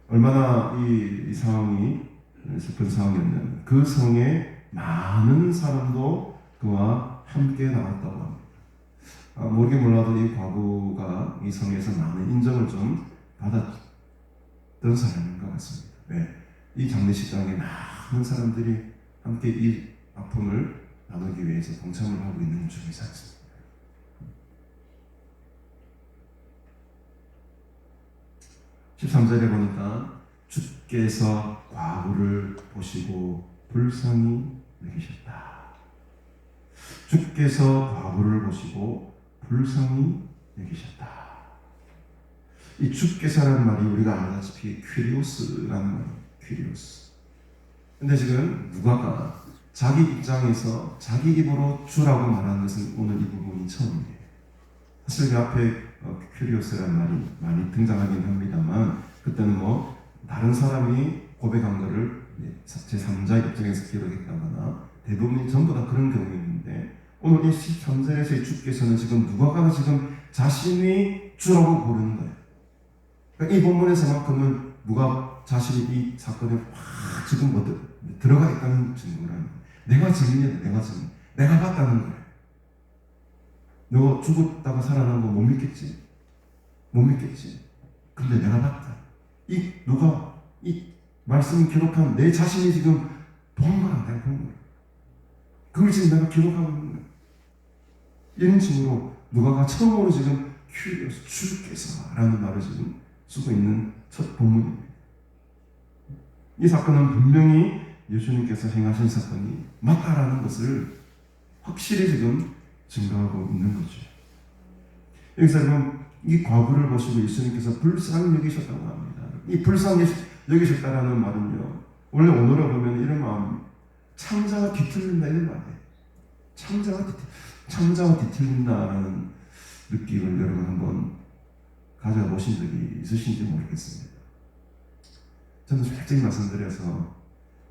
얼마나 이 상황이 슬픈 상황이었냐면 그 성에 많은 사람도 그와 함께 나갔다고 합니다. 모르긴 몰라도 이 과부가 이 성에서 많은 인정을 좀 받았던 사람인 것 같습니다. 왜? 이 장례식장에 많은 사람들이 함께 이 아픔을 나누기 위해서 동참을 하고 있는 중이지 않습니다. (13절에) 보니까 주께서 과부를 보시고 불쌍히 여기셨다. 주께서 과부를 보시고 불쌍히 여기셨다. 이 주께서라는 말이 우리가 알다시피 퀴리오스라는 말이에요. 퀴리오스. 근데 지금 누가가 자기 입장에서 자기 입으로 주라고 말하는 것은 오늘 이 부분이 처음이에요. 사실 그 앞에 퀴리오스라는 말이 많이 등장하긴 합니다만 그때는 뭐 다른 사람이 고백한 것을 제3자 입장에서 기록했다거나 대부분이 전부 다 그런 경우였는데 오늘 이 13절에서의 주께서는 지금 누가가 지금 자신이 주라고 부르는 거예요. 그러니까 이 본문에서만큼은 누가 자신이 이 사건에 확 지금 들어가 있다는 증거를 하는 거예요. 내가 증인이다. 내가 봤다는 거예요. 너 죽었다가 살아난 거 못 믿겠지? 못 믿겠지? 근데 내가 봤다. 누가 이 말씀을 기록한 내 자신이 지금 본 거야. 내가 본 거야. 그걸 지금 내가 기록하고 있는 거야. 이런 식으로 누가가 처음으로 지금 큐리오스 주께서라는 말을 지금 쓰고 있는 첫 본문입니다. 이 사건은 분명히 예수님께서 행하신 사건이 맞다라는 것을 확실히 지금 증거하고 있는 거죠. 여기서 여러분 이 과부를 보시고 예수님께서 불쌍히 여기셨다고 합니다. 이 불쌍히 여기셨다라는 말은요, 원래 언어로 보면 이런 마음, 창자가 뒤틀린다 이런 말이에요. 창자가 뒤틀린다라는 느낌을 여러분 한번 가져보신 적이 있으신지 모르겠습니다. 저는 솔직히 말씀드려서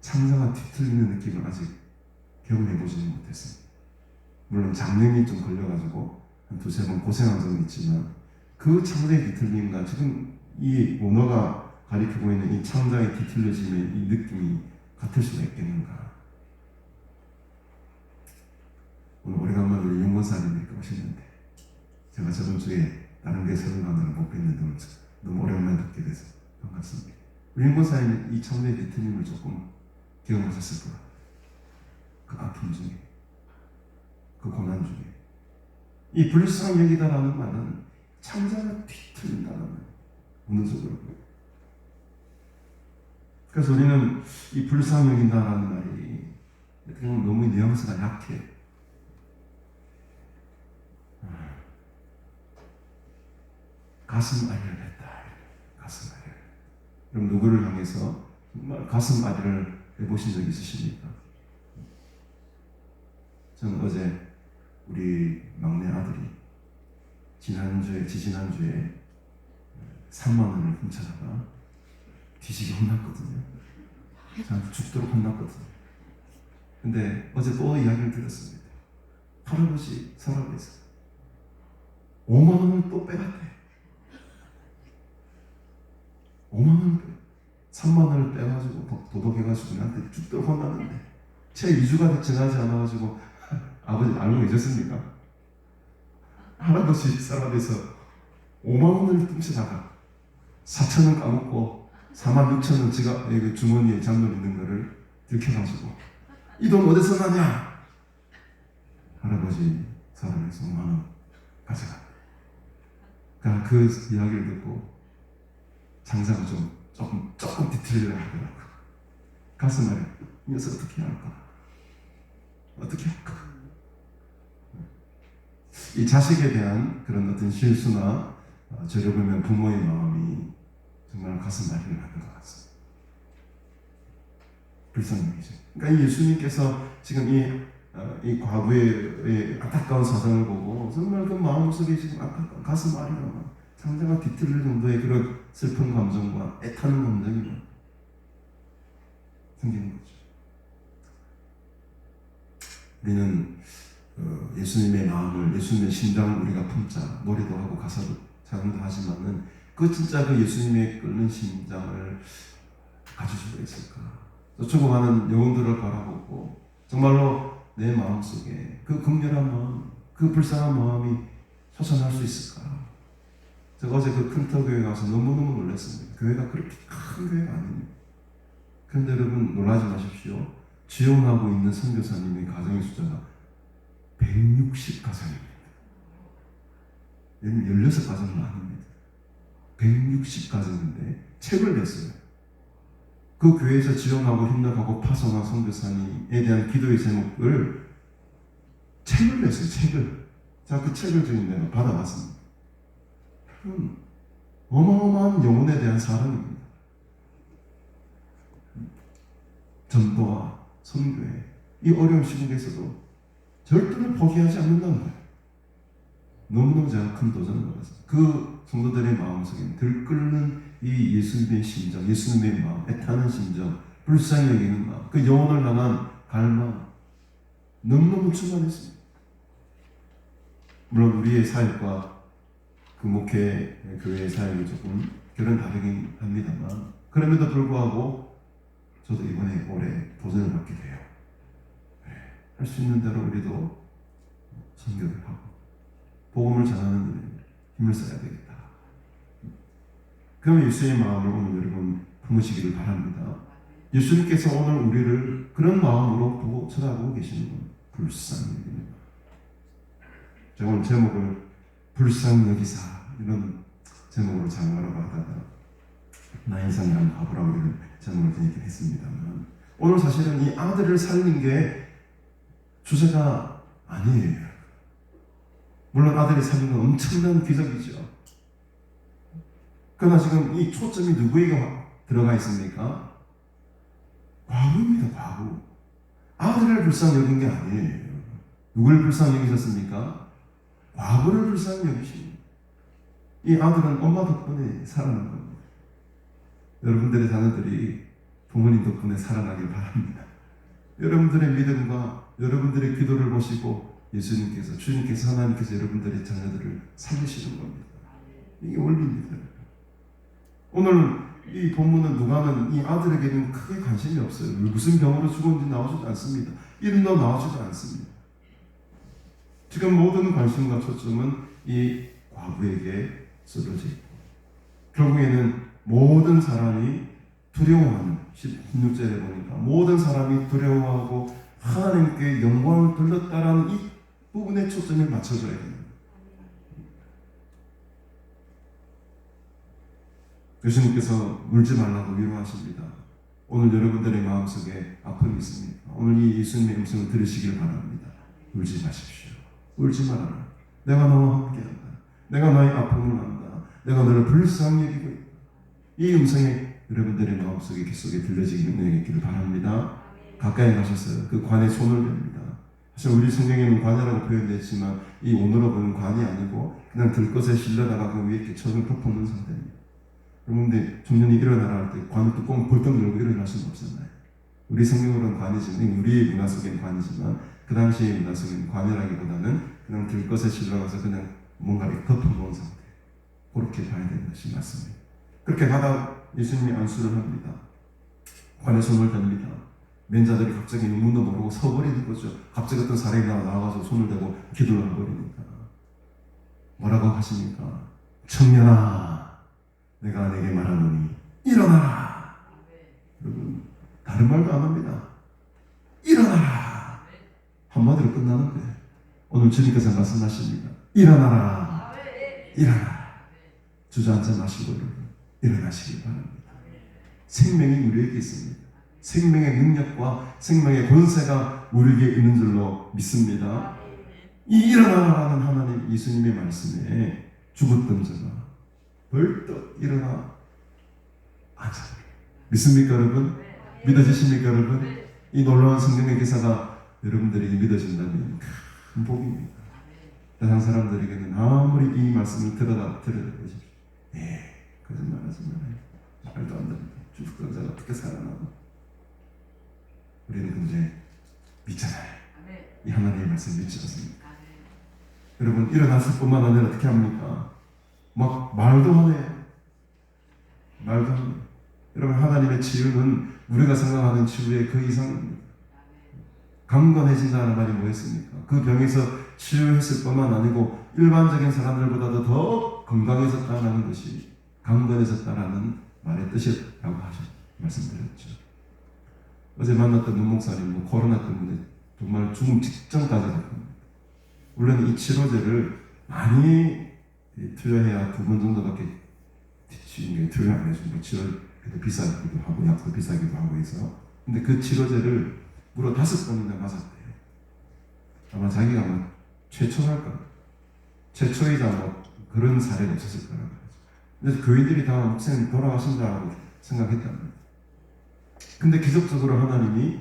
창자가 뒤틀리는 느낌을 아직 경험해보지는 못했습니다. 물론 장염이 좀 걸려가지고 한 두세 번 고생한 적은 있지만 그 창자의 뒤틀림과 지금 이 언어가 가리키고 있는 이 창자의 뒤틀려짐의 이 느낌이 같을 수가 있겠는가. 오늘 오래간만에 우리 윤건사님이 오셨는데 제가 저번 주에 다른 데 설교하느라 못 뵀는데 너무 오랜만에 듣게 돼서 반갑습니다. 우리 윤건사님은 이 창자의 뒤틀림을 조금 경험하셨을 거예요. 그 아픔 중에, 그 고난 중에. 이 불쌍히 여기다라는 말은 창자가 뒤틀린다는 말. 어느 쪽으로. 그래서 우리는 이 불쌍히 여긴다라는 말이 그냥 너무 뉘앙스가 약해. 가슴 아리를 했다. 가슴 아리를. 그럼 누구를 향해서 정말 가슴 아리를 해보신 적 있으십니까? 저는 어제 우리 막내 아들이 지지난주에 3만 원을 훔쳐다가 뒤지게 혼났거든요. 저한테 죽도록 혼났거든요. 근데 어제 또 이야기를 들었습니다. 할아버지 서랍에서 5만 원을 또 빼갔대. 5만 원을 3만 원을 빼가지고 도둑해가지고 나한테 죽도록 혼났는데 채 2주가 지나지 않아가지고 아버지 알고 계셨습니까? 할아버지 서랍에서 5만 원을 훔쳐다가 4천 원 까먹고 4만 6천 원 지갑 주머니에 잔돈 있는 거를 들켜가지고 이 돈 어디서 나냐? 할아버지 서랍에서 5만 원 가져가. 그러니까 그 이야기를 듣고 장사가 조금 뒤틀리려 하더라고. 가슴 아래 이 녀석 어떻게 할까? 어떻게 할까? 이 자식에 대한 그런 어떤 실수나 저를 보면 부모의 마음이 정말 가슴 아리를 하는 것 같습니다. 불쌍하죠. 그러니까 예수님께서 지금 이 과부의 안타까운 사정을 보고 정말 그 마음속에 지금 안타까운 가슴 아리가 장자가 뒤틀릴 정도의 그런 슬픈 감정과 애타는 감정이 생기는 거죠. 우리는 예수님의 마음을, 예수님의 심장을 우리가 품자 노래도 하고 가사도 찬양도 하지만은 그 진짜 그 예수님의 끓는 심장을 가질 수가 있을까? 죽어가는 영혼들을 바라보고 정말로 내 마음속에 그 극렬한 마음, 그 불쌍한 마음이 솟아날 수 있을까? 제가 어제 그 큰터 교회 가서 너무너무 놀랐습니다. 교회가 그렇게 큰 교회가 아닙니다. 그런데 여러분 놀라지 마십시오. 지원하고 있는 선교사님의 가정의 숫자가 160가정입니다. 16가정은 아닙니다. 160가정인데 책을 냈어요. 그 교회에서 지원하고 협력하고 파송한 선교사님에 대한 기도의 제목을 책을 냈어요. 책을. 자, 그 책을 지금 내가 받아왔습니다. 어마어마한 영혼에 대한 사랑입니다. 전도와 선교에 이 어려운 시국에서도 절대로 포기하지 않는다는 거예요. 너무너무 제가 큰 도전을 받았어요. 그 성도들의 마음속에 들끓는 이 예수님의 심정, 예수님의 마음, 애타는 심정, 불쌍히 여기는 마음, 그 영혼을 향한 갈망 너무너무 충만했습니다. 물론 우리의 사역과 그 목회 교회의 사역이 조금 결은 다르긴 합니다만 그럼에도 불구하고 저도 이번에 올해 도전을 받게 돼요. 할 수 있는 대로 우리도 선교를 하고 복음을 전하는 일에 힘을 써야 되겠다. 그럼 예수의 마음을 오늘 여러분 품으시기를 바랍니다. 예수님께서 오늘 우리를 그런 마음으로 보고 쳐다보고 계시는 분 불쌍입니다. 제가 오늘 제목을 불쌍여기사 이런 제목으로 장하라고 하다가 나의 인생이라는 바보라고 이런 제목을 드리긴 했습니다만 오늘 사실은 이 아들을 살린 게 주제가 아니에요. 물론 아들이 살린 건 엄청난 기적이죠. 그러나 지금 이 초점이 누구에게 들어가 있습니까? 과부입니다. 과부. 아들을 불쌍히 여긴 게 아니에요. 누구를 불쌍히 여기셨습니까? 과부를 불쌍히 여기십니다. 이 아들은 엄마 덕분에 살아난 겁니다. 여러분들의 자녀들이 부모님 덕분에 살아나길 바랍니다. 여러분들의 믿음과 여러분들의 기도를 보시고 예수님께서, 주님께서, 하나님께서 여러분들의 자녀들을 살리시는 겁니다. 이게 원리입니다. 오늘 이 본문은 누가는 이 아들에게는 크게 관심이 없어요. 무슨 병으로 죽었는지 나와주지 않습니다. 이름도 나와주지 않습니다. 지금 모든 관심과 초점은 이 과부에게 쏟아져 있고 결국에는 모든 사람이 두려워하는 16절에 보니까 모든 사람이 두려워하고 하나님께 영광을 돌렸다라는 이 부분에 초점을 맞춰줘야 됩니다. 예수님께서 울지 말라고 위로하십니다. 오늘 여러분들의 마음속에 아픔이 있습니다. 오늘 이 예수님의 음성을 들으시길 바랍니다. 울지 마십시오. 울지 말아라. 내가 너와 함께한다. 내가 너의 아픔을 안다. 내가 너를 불쌍히 여기고 있다. 이 음성이 여러분들의 마음속에 귀 속에 들려지기를 은혜있기를 바랍니다. 가까이 가셔서 그 관에 손을 댑니다. 사실 우리 성경에는 관이라고 표현됐지만 이 오늘로 보는 관이 아니고 그냥 들것에 실려다가 그 위에 이렇게 천을 덮어놓은 상태입니다. 여러분들 청년이 일어나라 할 때 관 뚜껑 벌떡 열고 일어날 수는 없잖아요. 우리 성경으로는 관이지만, 우리 문화 속에는 관이지만 그 당시의 문화 속에는 관이라기보다는 그냥 들것에 실려가서 그냥 뭔가를 덮어놓은 상태, 그렇게 봐야 되는 것이 맞습니다. 그렇게 하다 예수님이 안수를 합니다. 관에 손을 댑니다. 맨자들이 갑자기 눈도 모르고 서버리는 거죠. 갑자기 어떤 사람이 나와서 손을 대고 기도를 해버리니까 뭐라고 하십니까? 청년아, 내가 내게 말하노니 일어나라. 여러분, 다른 말도 안 합니다. 일어나라. 한마디로 끝나는 거예요. 오늘 주님께서 말씀하십니다. 일어나라. 일어나라. 주저앉지 마시고 여러분, 일어나시기 바랍니다. 생명이 우리에게 있습니다. 생명의 능력과 생명의 권세가 우리에게 있는 줄로 믿습니다. 이 일어나라는 하나님 예수님의 말씀에 죽었던 자가 벌떡 일어나 앉아. 믿습니까 여러분? 믿어지십니까 여러분? 이 놀라운 성경의 기사가 여러분들에게 믿어진다면 큰 복입니다. 세상 사람들에게는 아무리 이 말씀을 들어다 보십시오. 거짓말하지 말아요. 말도 안 됩니다. 죽었던 자가 어떻게 살아나고. 우리는 근데 믿잖아요. 이 하나님의 말씀 믿지 않습니까? 여러분, 일어났을 뿐만 아니라 어떻게 합니까? 막 말도 안 해요. 말도 안 해요. 여러분, 하나님의 치유는 우리가 생각하는 치유의 그 이상입니다. 강건해진다는 말이 뭐였습니까? 그 병에서 치유했을 뿐만 아니고 일반적인 사람들보다도 더 건강해졌다는 것이 강건해졌다라는 말의 뜻이라고 말씀드렸죠. 어제 만났던 문목사님, 코로나 때문에 정말 죽음 직전까지 갔습니다. 물론 이 치료제를 많이 투여해야 2번 정도밖에 투여 안 해주고 치료도 비싸기도 하고 약도 비싸기도 하고 해서, 근데 그 치료제를 무려 5번이나 맞았대요. 아마 자기가 뭐 최초랄까, 최초이자 뭐 그런 사례가 없었을 거라고 하죠. 그래서 교인들이 다 목사님 돌아가신다고 생각했답니다. 근데 기적적으로 하나님이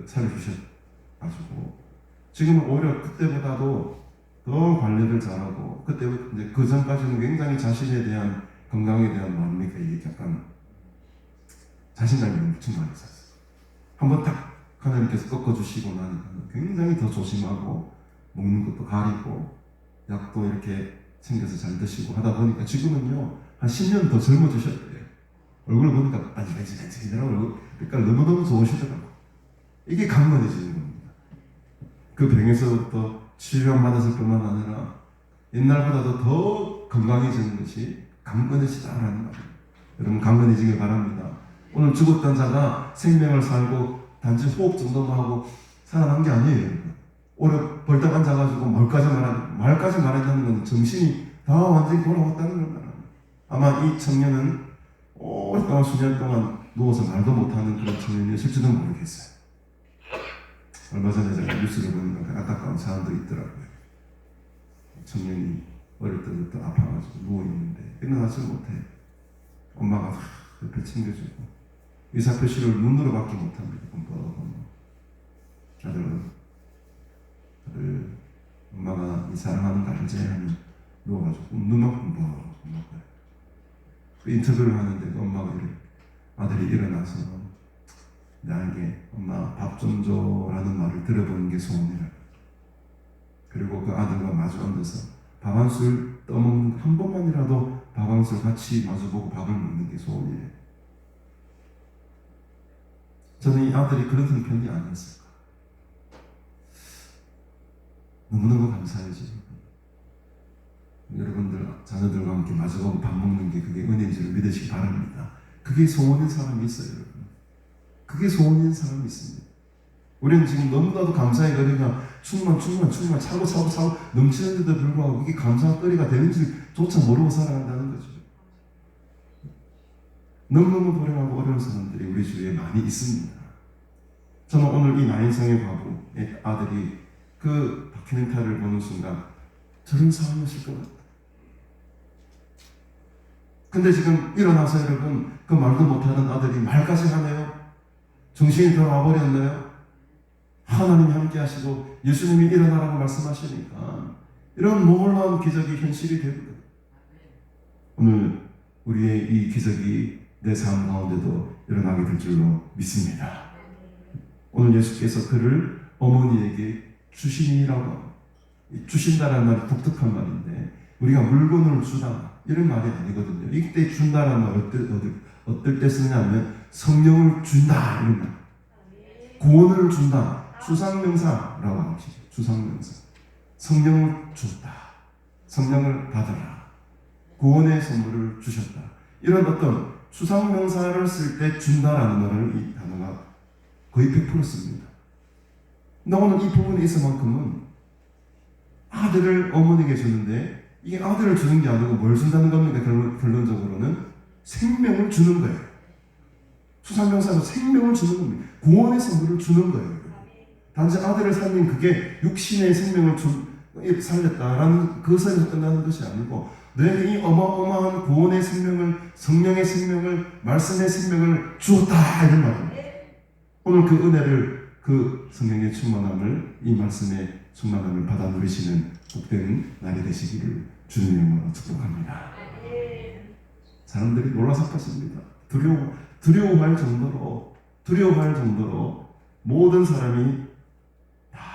살려주셔가지고 지금은 오히려 그때보다도 더 관리를 잘하고, 그때 이제 그 전까지는 굉장히 자신에 대한 건강에 대한 마음이니까 이게 약간 자신감이 엄청 많이 있었어요. 한번 딱 하나님께서 꺾어주시고 나니까 굉장히 더 조심하고 먹는 것도 가리고 약도 이렇게 챙겨서 잘 드시고 하다 보니까 지금은요 한 10년 더 젊어지셨대요. 얼굴 보니까 반질반질반질하고 그러니까 너무너무 좋으시더라고요. 이게 강건해지는 겁니다. 그 병에서부터 치유받았을 뿐만 아니라 옛날보다도 더 건강해지는 것이 강건해지다라는 말입니다. 여러분, 강건해지길 바랍니다. 오늘 죽었던 자가 생명을 살고 단지 호흡 정도만 하고 살아난 게 아니에요. 여러분. 오래 벌떡 앉아가지고 말까지 말했다는 건 정신이 다 완전히 돌아왔다는 겁니다. 아마 이 청년은 오랫동안 수년 동안 누워서 말도 못하는 그런 청년이었을지도 모르겠어요. 얼마 전에 제가 뉴스를 보니까 안타까운 사람도 있더라고요. 청년이 어릴 때부터 아파가지고 누워있는데 일어나지 못해. 엄마가 옆에 챙겨주고 의사표시를 눈으로밖에 못합니다. 아들 엄마가 이 사랑하는 거 알지? 하면 누워가지고 눈만 끔뻑끔뻑. 그 인터뷰를 하는데 엄마가 이래, 아들이 일어나서 나에게 엄마 밥 좀 줘라는 말을 들어보는 게 소원이라. 그리고 그 아들과 마주 앉아서 밥 한 술 떠먹는, 한 번만이라도 밥 한 술 같이 마주보고 밥을 먹는 게 소원이에요. 저는 이 아들이 그런 형편이 아니었을까. 너무너무 감사해지죠. 여러분들 자녀들과 함께 마주보고 밥 먹는 게 그게 은혜인 줄 믿으시기 바랍니다. 그게 소원인 사람이 있어요, 여러분. 그게 소원인 사람이 있습니다. 우리는 지금 너무나도 감사의 거리가 충만 차고 넘치는데도 불구하고 그게 감사의 거리가 되는지조차 모르고 살아간다는 거죠. 너무너무 불행하고 어려운 사람들이 우리 주위에 많이 있습니다. 저는 오늘 이 나인성의 과부의 아들이 그 다큐멘터리를 보는 순간 저런 상황이었을 것 같아요. 근데 지금 일어나서 여러분, 그 말도 못하는 아들이 말까지 하네요. 정신이 돌아와 버렸나요? 하나님이 함께 하시고 예수님이 일어나라고 말씀하시니까 이런 놀라운 기적이 현실이 되거든요. 오늘 우리의 이 기적이 내 삶 가운데도 일어나게 될 줄로 믿습니다. 오늘 예수께서 그를 어머니에게 주시니라고 합니다. 주신다라는 말이 독특한 말인데 우리가 물건을 주다 이런 말이 아니거든요. 이때 준다라는 말 어떨 때 쓰냐면 성령을 준다 이런 말. 구원을 준다. 추상명사라고 합니다. 추상명사. 성령을 줬다. 성령을 받아라. 구원의 선물을 주셨다. 이런 어떤 추상명사를 쓸 때 준다라는 말을 이 단어가 거의 100% 씁니다. 근데 오늘 이 부분에 있어만큼은 아들을 어머니에게 주는데 이게 아들을 주는 게 아니고 뭘 준다는 겁니까? 결론적으로는 생명을 주는 거예요. 추상명사로 생명을 주는 겁니다. 구원의 선물을 주는 거예요. 단지 아들을 살린 그게 육신의 생명을 살렸다라는 그것에서 끝나는 것이 아니고 너에게 이 어마어마한 구원의 생명을, 성령의 생명을, 말씀의 생명을 주었다 이런 말입니다. 오늘 그 은혜를, 그 성령의 충만함을, 이 말씀의 충만함을 받아 누리시는 복된 날이 되시기를 주님의 이름으로 축복합니다. 사람들이 놀라서 탔습니다. 두려워할 정도로 모든 사람이 다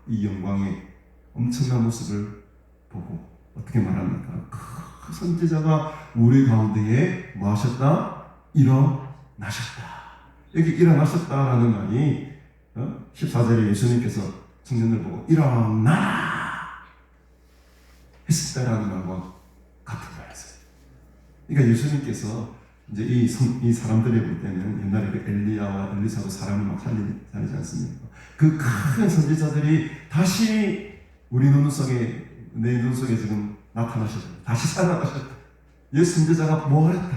이 영광의 엄청난 모습을 보고 어떻게 말합니까? 그 선지자가 우리 가운데에 뭐 하셨다? 일어나셨다. 여기 일어나셨다라는 말이 14절에 예수님께서 청년을 보고 일어나 했을 때라는 말과 같은 말이었어요. 그러니까 예수님께서 이제 이 사람들이 볼 때는 옛날에 그 엘리야와 엘리사도 사람을 막 살리지 않습니까? 그 큰 선지자들이 다시 우리 내 눈속에 지금 나타나셨다. 다시 살아나셨다. 예수 선지자가 뭐 하랬다.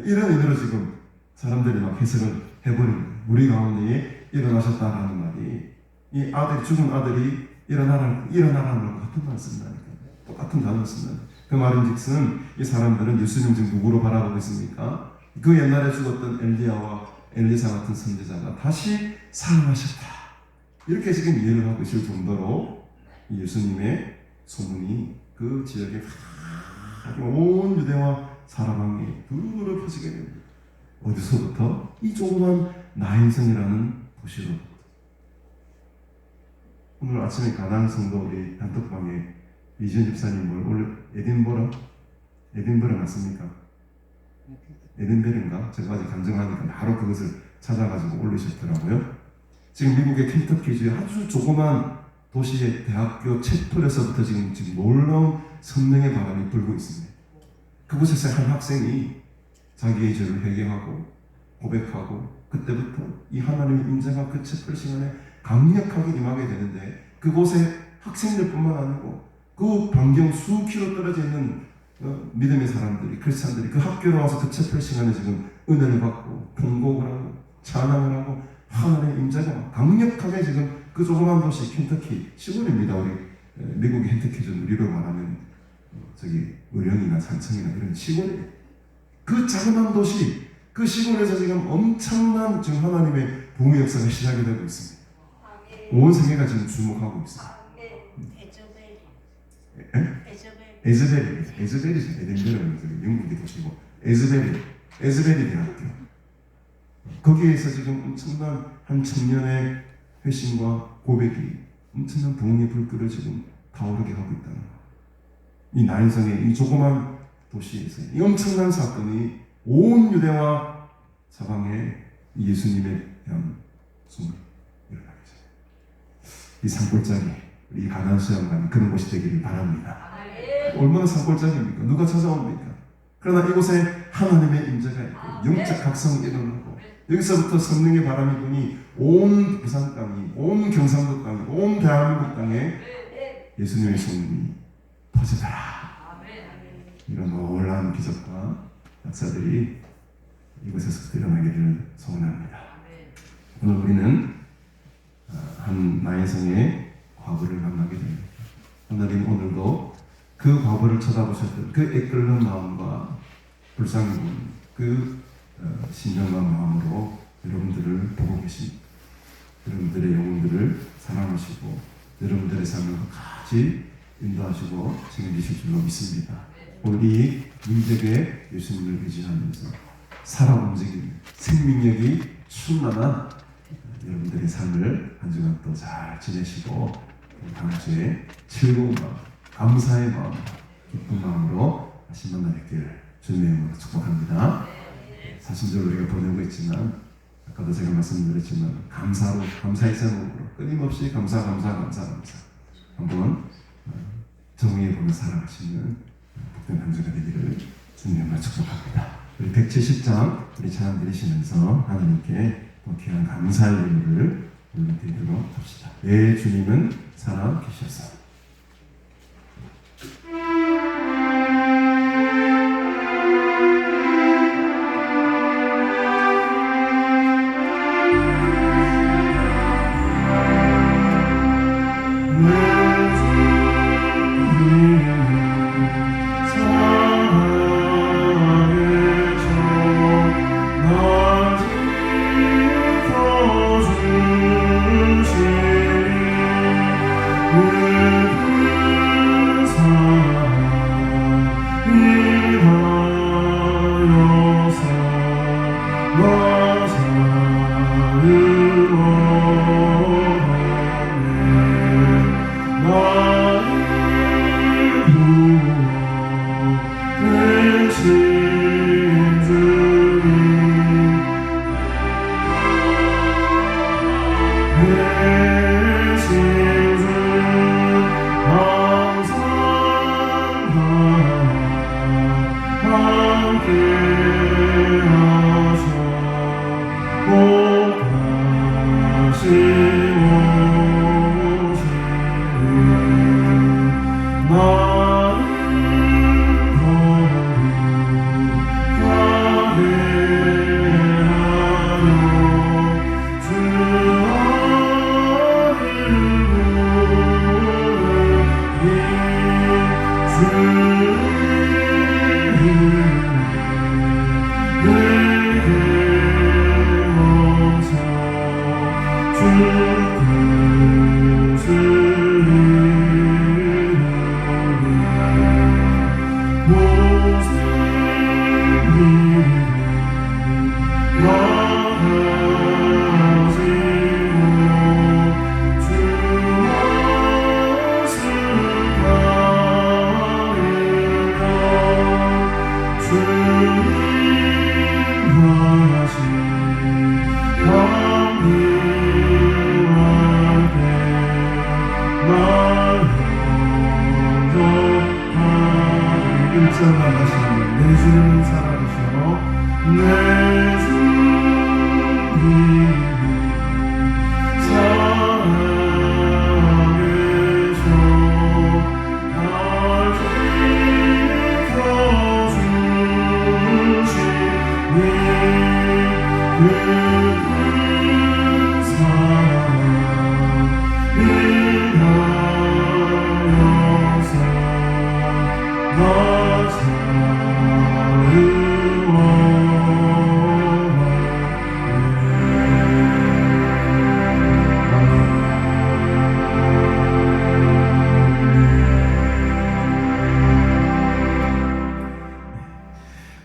이런 의미로 지금 사람들이 막 해석을 해버리는 거예요. 우리 가운데에 일어나셨다라는 말이 이 죽은 아들이 일어나라는 것 같은 말을 쓴다니까. 똑같은 단어를 쓴다. 그 말인즉슨 이 사람들은 예수님 지금 누구로 바라보고 있습니까? 그 옛날에 죽었던 엘리야와 엘리사 같은 선지자가 다시 살아나셨다. 이렇게 지금 이해를 하고 있을 정도로 예수님의 소문이 그 지역에 온 유대와 사라방에 두루 퍼지게 됩니다. 어디서부터? 이 조그만 나인성이라는 도시로. 오늘 아침에 가나안 성도 우리 단톡방에 이지은 집사님 오늘 에딘버러 맞습니까? 에덴베르인가? 제가 아직 간증하니까 바로 그것을 찾아가지고 올리셨더라고요. 지금 미국의 켄터키주의 아주 조그만 도시의 대학교 채플에서부터 지금 놀라운 성령의 바람이 불고 있습니다. 그곳에서 한 학생이 자기의 죄를 회개하고 고백하고 그때부터 이 하나님의 임재가 그 채플 시간에 강력하게 임하게 되는데 그곳에 학생들뿐만 아니고 그 반경 수 킬로 떨어져 있는 믿음의 사람들이, 크리스찬들이 그 학교로 와서 그 채플 시간에 지금 은혜를 받고 통곡을 하고 찬양을 하고 하나님의 임재가 강력하게 지금 그 조그만 도시 켄터키 시골입니다. 우리 미국의 켄터키는 우리로 말하면 저기 의령이나 산청이나 이런 시골이에요. 그 자그마한 도시, 그 시골에서 지금 엄청난 지금 하나님의 부흥의 역사가 시작이 되고 있습니다. 온 세계가 지금 주목하고 있습니다. 에즈베리죠. 에덴베르는 영국의 도시고 에즈베리 대학교. 거기에서 지금 엄청난 한 청년의 회심과 고백이 엄청난 부흥의 불길을 지금 타오르게 하고 있다는 거. 이 나인성의 이 조그만 도시에서 이 엄청난 사건이 온 유대와 사방에 예수님에 대한 소문이 일어나게 돼요. 이 산골짜기 우리 가나안 수양관 그런 곳이 되기를 바랍니다. 얼마나 산골짜기입니까? 누가 찾아옵니까? 그러나 이곳에 하나님의 임재가 있고 영적 각성이 일어나고 여기서부터 성령의 바람이 부니 온 부산 땅이, 온 경상도 땅이, 온 대한민국 땅에 예수님의 소문이 퍼지더라. 이런 놀라운 기적과 역사들이 이곳에서 일어나기를 소원합니다. 오늘 우리는 한 나인성의 과부를 만나게 됩니다. 하나님 오늘도 그 과부를 쳐다보셨던 그 애끓는 마음과 불쌍히 그 신령한 마음으로 여러분들을 보고 계십니다. 여러분들의 영혼들을 사랑하시고 여러분들의 삶을 같이 인도하시고 책임지실 줄로 믿습니다. 오늘 이 민족의 예수님을 의지하면서 살아 움직이는 생명력이 충만한 여러분들의 삶을 한 주간 또 잘 지내시고 다음 주에 즐거운 마음, 감사의 마음, 기쁜 마음으로 다시 만나 뵙기를 주님의 이름으로 축복합니다. 사순절 우리가 보내고 있지만 아까도 제가 말씀드렸지만 감사의 제목으로 끊임없이 감사 한번 정의에 보며 살아가시는 복된 한 주가 되기를 주님으로 축복합니다. 우리 170장 우리 찬양 드리시면서 하나님께 또 귀한 감사의 예물을 올려드리도록 합시다. 내 주님은 살아 계셔서.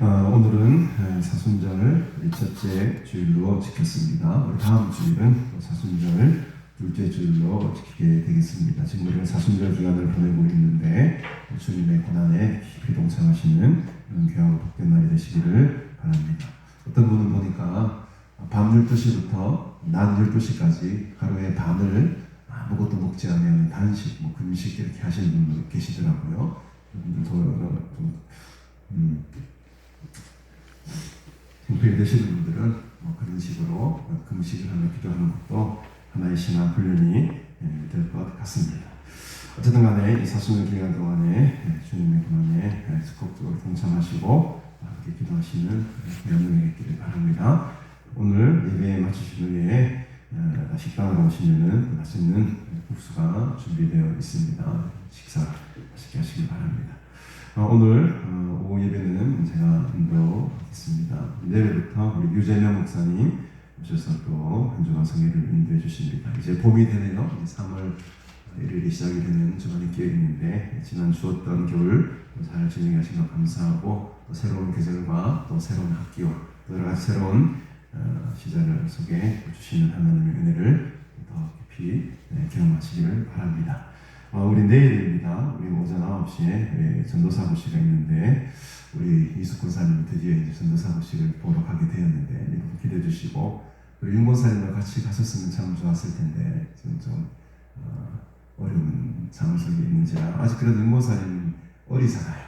오늘은 사순절 첫째 주일로 지켰습니다. 우리 다음 주일은 사순절 둘째 주일로 지키게 되겠습니다. 지금 우리가 사순절 기간을 보내고 있는데 주님의 고난에 깊이 동참하시는 이런 귀하고 복된 날이 되시기를 바랍니다. 어떤 분은 보니까 밤 12시부터 낮 12시까지 하루에 반을 아무것도 먹지 않는 단식, 금식 이렇게 하시는 분들 계시더라고요. 여러분들도 형편이 되시는 분들은 그런 식으로 금식을 하며 기도하는 것도 하나의 신앙 훈련이 될 것 같습니다. 어쨌든 간에 이 사순절 기간 동안에 주님의 고난에 적극적으로 동참하시고 함께 기도하시는 여러분이 있기를 바랍니다. 오늘 예배에 마치신 후에 식당으로 오시면은 맛있는 국수가 준비되어 있습니다. 식사 맛있게 하시길 바랍니다. 오늘 오후 예배는 제가 인도하겠습니다. 내일부터 우리 유재명 목사님 오셔서 또 한 주간 성회를 인도해 주십니다. 이제 봄이 되네요. 이제 3월 1일이 시작이 되는 주간이 끼어 있는데 지난 추웠던 겨울 잘 지내게 하신 것 감사하고 또 새로운 계절과 또 새로운 학기와 또 여러 가지 새로운 시절을 속에 주시는 하나님의 은혜를 더 깊이 경험하시기를 바랍니다. 우리 내일입니다. 우리 오전 9시에 전도사고식이 있는데 우리 이숙 권사님이 드디어 이제 전도사고식을 보러 가게 되었는데 여러분 기대해 주시고, 그리고 윤 권사님과 같이 가셨으면 참 좋았을 텐데 지금 좀 어려운 상황 속에 있는지라 아직 그래도 윤 권사님은 어리잖아요.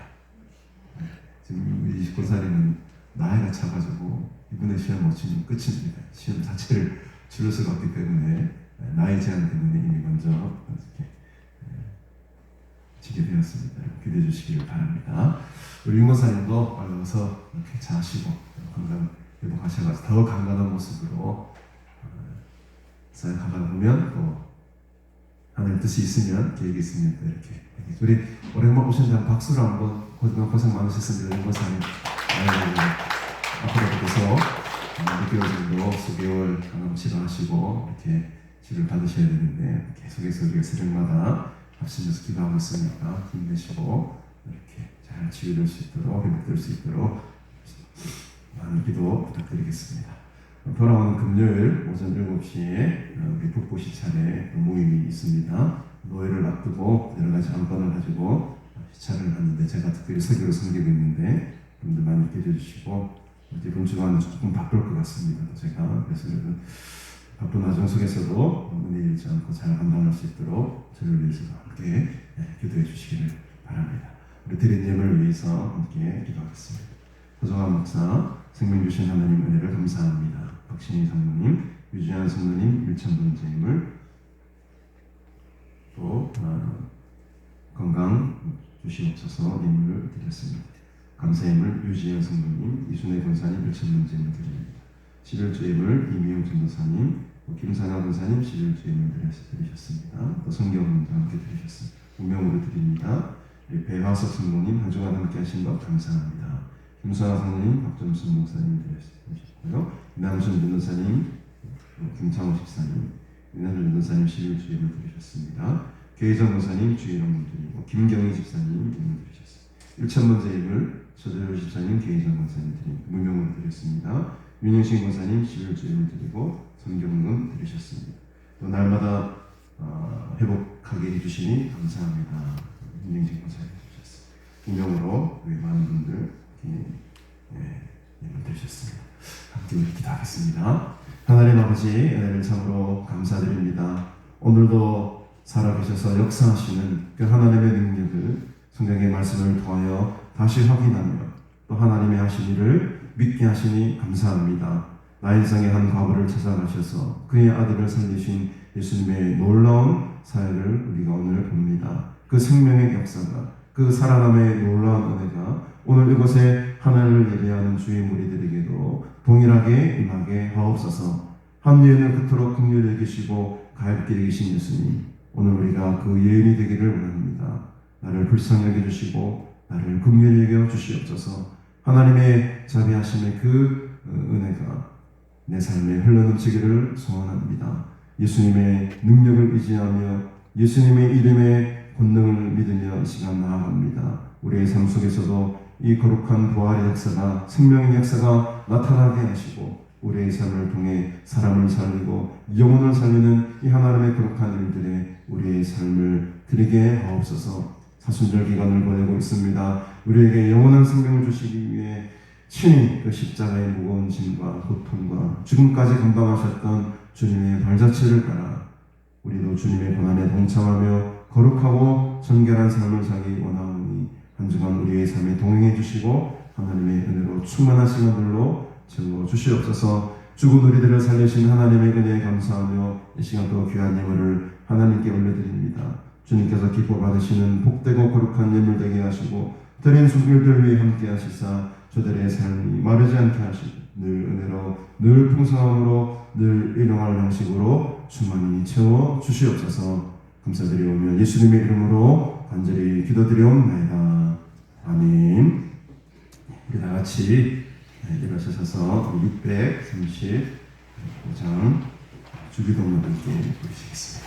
지금 우리 이숙 권사님은 나이가 차가지고 이번에 시험 못 치면 끝입니다. 시험 자체를 치를 수가 없기 때문에 나이 제한 때문에 이미 먼저 이렇게 지게 되었습니다. 기대해 주시기를 바랍니다. 우리 윤 권사님도 어서 이렇게 자시고 건강 회복하셔서 더 강건한 모습으로 사역하다 보면 또 하나님 뜻이 있으면 계획이 있으면 또 이렇게 우리 오랜만에 오신다면 박수로 한번 고생 많으셨습니다. 윤 권사님. 앞으로 계속 6개월 정도 수개월 감염 치료하시고 이렇게 치료를 받으셔야 되는데 계속해서 우리가 새벽마다 합심해서 기도하고 있으니까 힘내시고 이렇게 잘 치유될 수 있도록 회복될 수 있도록 많은 기도 부탁드리겠습니다. 돌아오는 금요일 오전 7시에 우리 북부시 차례 모임이 있습니다. 노예를 앞두고 여러 가지 안건을 가지고 시차를 하는데 제가 특별히 설교를 섬기고 있는데 여러분들 많이 기대해 주시고 이번 주간은 조금 바쁠 것 같습니다. 제가 그래서 여러분 바쁜 와중 속에서도 은혜 잃지 않고 잘 감당할 수 있도록 저를 위해서도 함께 기도해 주시기를 바랍니다. 우리 드리님을 위해서 함께 기도하겠습니다. 고정한 목사, 생명 주신 하나님 은혜를 감사합니다. 박신희 성모님, 유지한 성모님, 일천분제임을 또 건강 주시옵소서 님을 드렸습니다. 감사임을 유지현 성도님, 이순혜 권사님 1,000문제임을 드립니다. 11주임을 이미용 전도사님, 김상아 권사님 11주임을 드리셨습니다. 또 성경문도 함께 드리셨습니다. 운명으로 드립니다. 배화석 성도님 한 주간 함께 하신 것 감사합니다. 김수아 성도님, 박점순 목사님 드리셨고요. 이남순 전도사님, 김창호 집사님, 이남순 전도사님 11주임을 드리셨습니다. 계희정 권사님 주일원문 드리고 김경희 집사님 임을 드리셨습니다. 1,000번째 서재로 집사님, 계희정 권사님 드립니다. 무명을 드렸습니다. 윤영신 권사님 11주임을 드리고 성경문 드리셨습니다. 또 날마다 회복하게 해주시니 감사합니다. 윤영신 권사님 드리셨습니다. 무명으로 우리 많은 분들 예물 드리셨습니다. 함께 우리 기도하겠습니다. 하나님 아버지 은혜를 참으로 감사드립니다. 오늘도 살아계셔서 역사하시는 그 하나님의 능력을 성경의 말씀을 통하여 다시 확인하며 또 하나님의 하신 일을 믿게 하시니 감사합니다. 나인성의 한 과부를 찾아가셔서 그의 아들을 살리신 예수님의 놀라운 사역을 우리가 오늘 봅니다. 그 생명의 역사가, 그 살아남의 놀라운 은혜가 오늘 이곳에 하나님을 예배하는 주의 무리들에게도 동일하게 임하게 하옵소서. 한예은을 그토록 긍휼히 여기시고 가엾게 여기신 예수님, 오늘 우리가 그 예은이 되기를 원합니다. 나를 불쌍히 여겨주시고 나를 긍휼히 여겨 주시옵소서. 하나님의 자비하심의 그 은혜가 내 삶에 흘러넘치기를 소원합니다. 예수님의 능력을 의지하며 예수님의 이름의 권능을 믿으며 이 시간 나아갑니다. 우리의 삶 속에서도 이 거룩한 부활의 역사가, 생명의 역사가 나타나게 하시고 우리의 삶을 통해 사람을 살리고 영혼을 살리는 이 하나님의 거룩한 일들에 우리의 삶을 드리게 하옵소서. 사순절 기간을 보내고 있습니다. 우리에게 영원한 생명을 주시기 위해 친히 그 십자가의 무거운 짐과 고통과 죽음까지 감당하셨던 주님의 발자취를 따라 우리도 주님의 고난에 동참하며 거룩하고 정결한 삶을 살기 원하오니 한 주간 우리의 삶에 동행해 주시고 하나님의 은혜로 충만한 시간들로 채워 주시옵소서. 죽은 우리들을 살리신 하나님의 은혜에 감사하며 이 시간도 귀한 예물을 하나님께 올려드립니다. 주님께서 기뻐 받으시는 복되고 거룩한 예물 되게 하시고 드린 손길들 위해 함께 하시사 저들의 삶이 마르지 않게 하시고 늘 은혜로 늘 풍성함으로 늘 일용할 양식으로 충만히 채워 주시옵소서. 감사드리오며 예수님의 이름으로 간절히 기도드리옵나이다. 아멘. 우리 다 같이 일어서셔서 635장 주기도문을 함께 부르시겠습니다.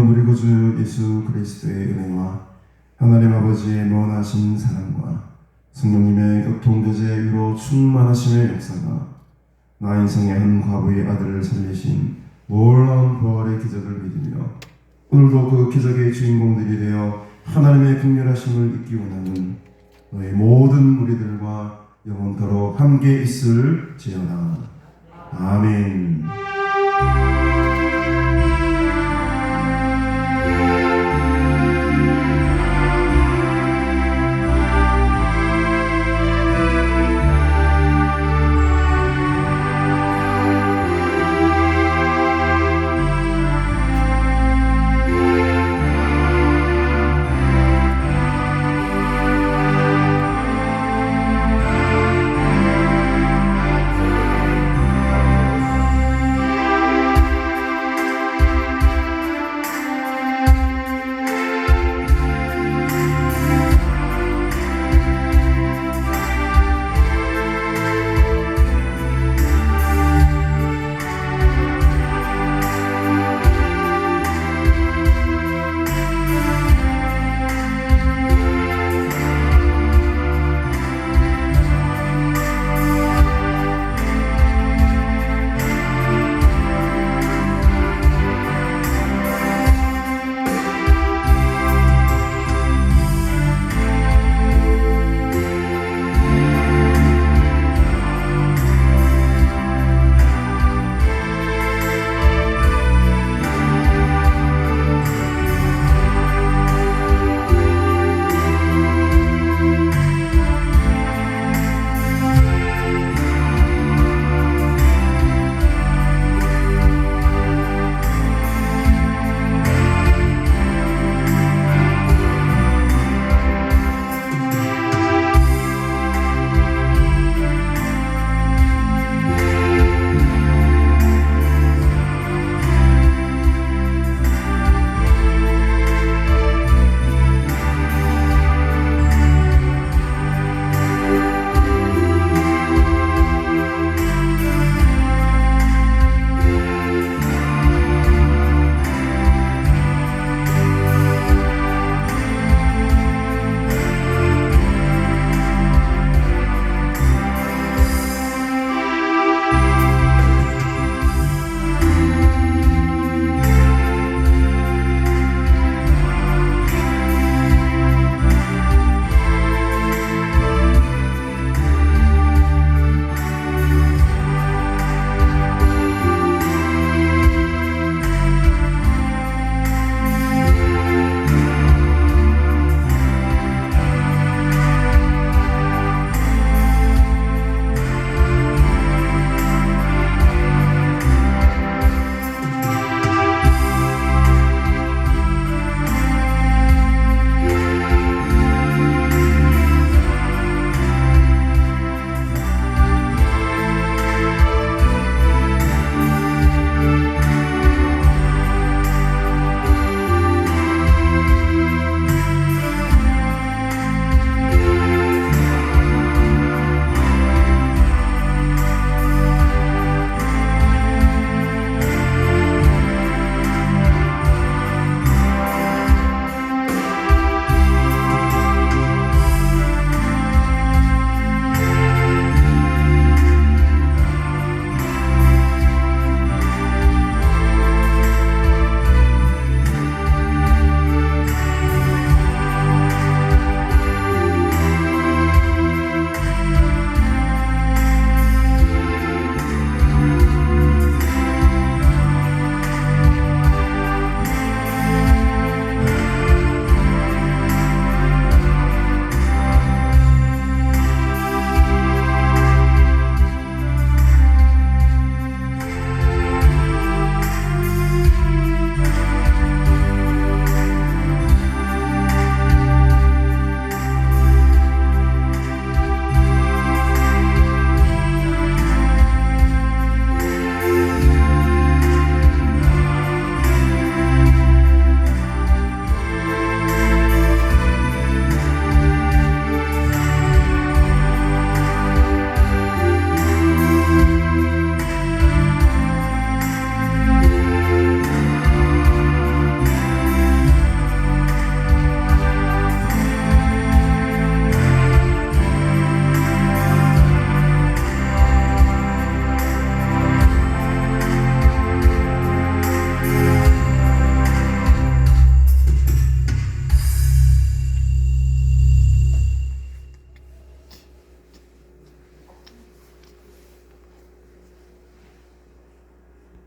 우리 구주 예수 그리스도의 은혜와 하나님 아버지의 무한하신 사랑과 성령님의 교통교제 위로 충만하심의 역사가 나 인생의 한 과부의 아들을 살리신 놀라운 부활의 기적을 믿으며 오늘도 그 기적의 주인공들이 되어 하나님의 긍휼하심을 잊기 원하는 너희 모든 무리들과 영원토록 함께 있을지어다. 아멘.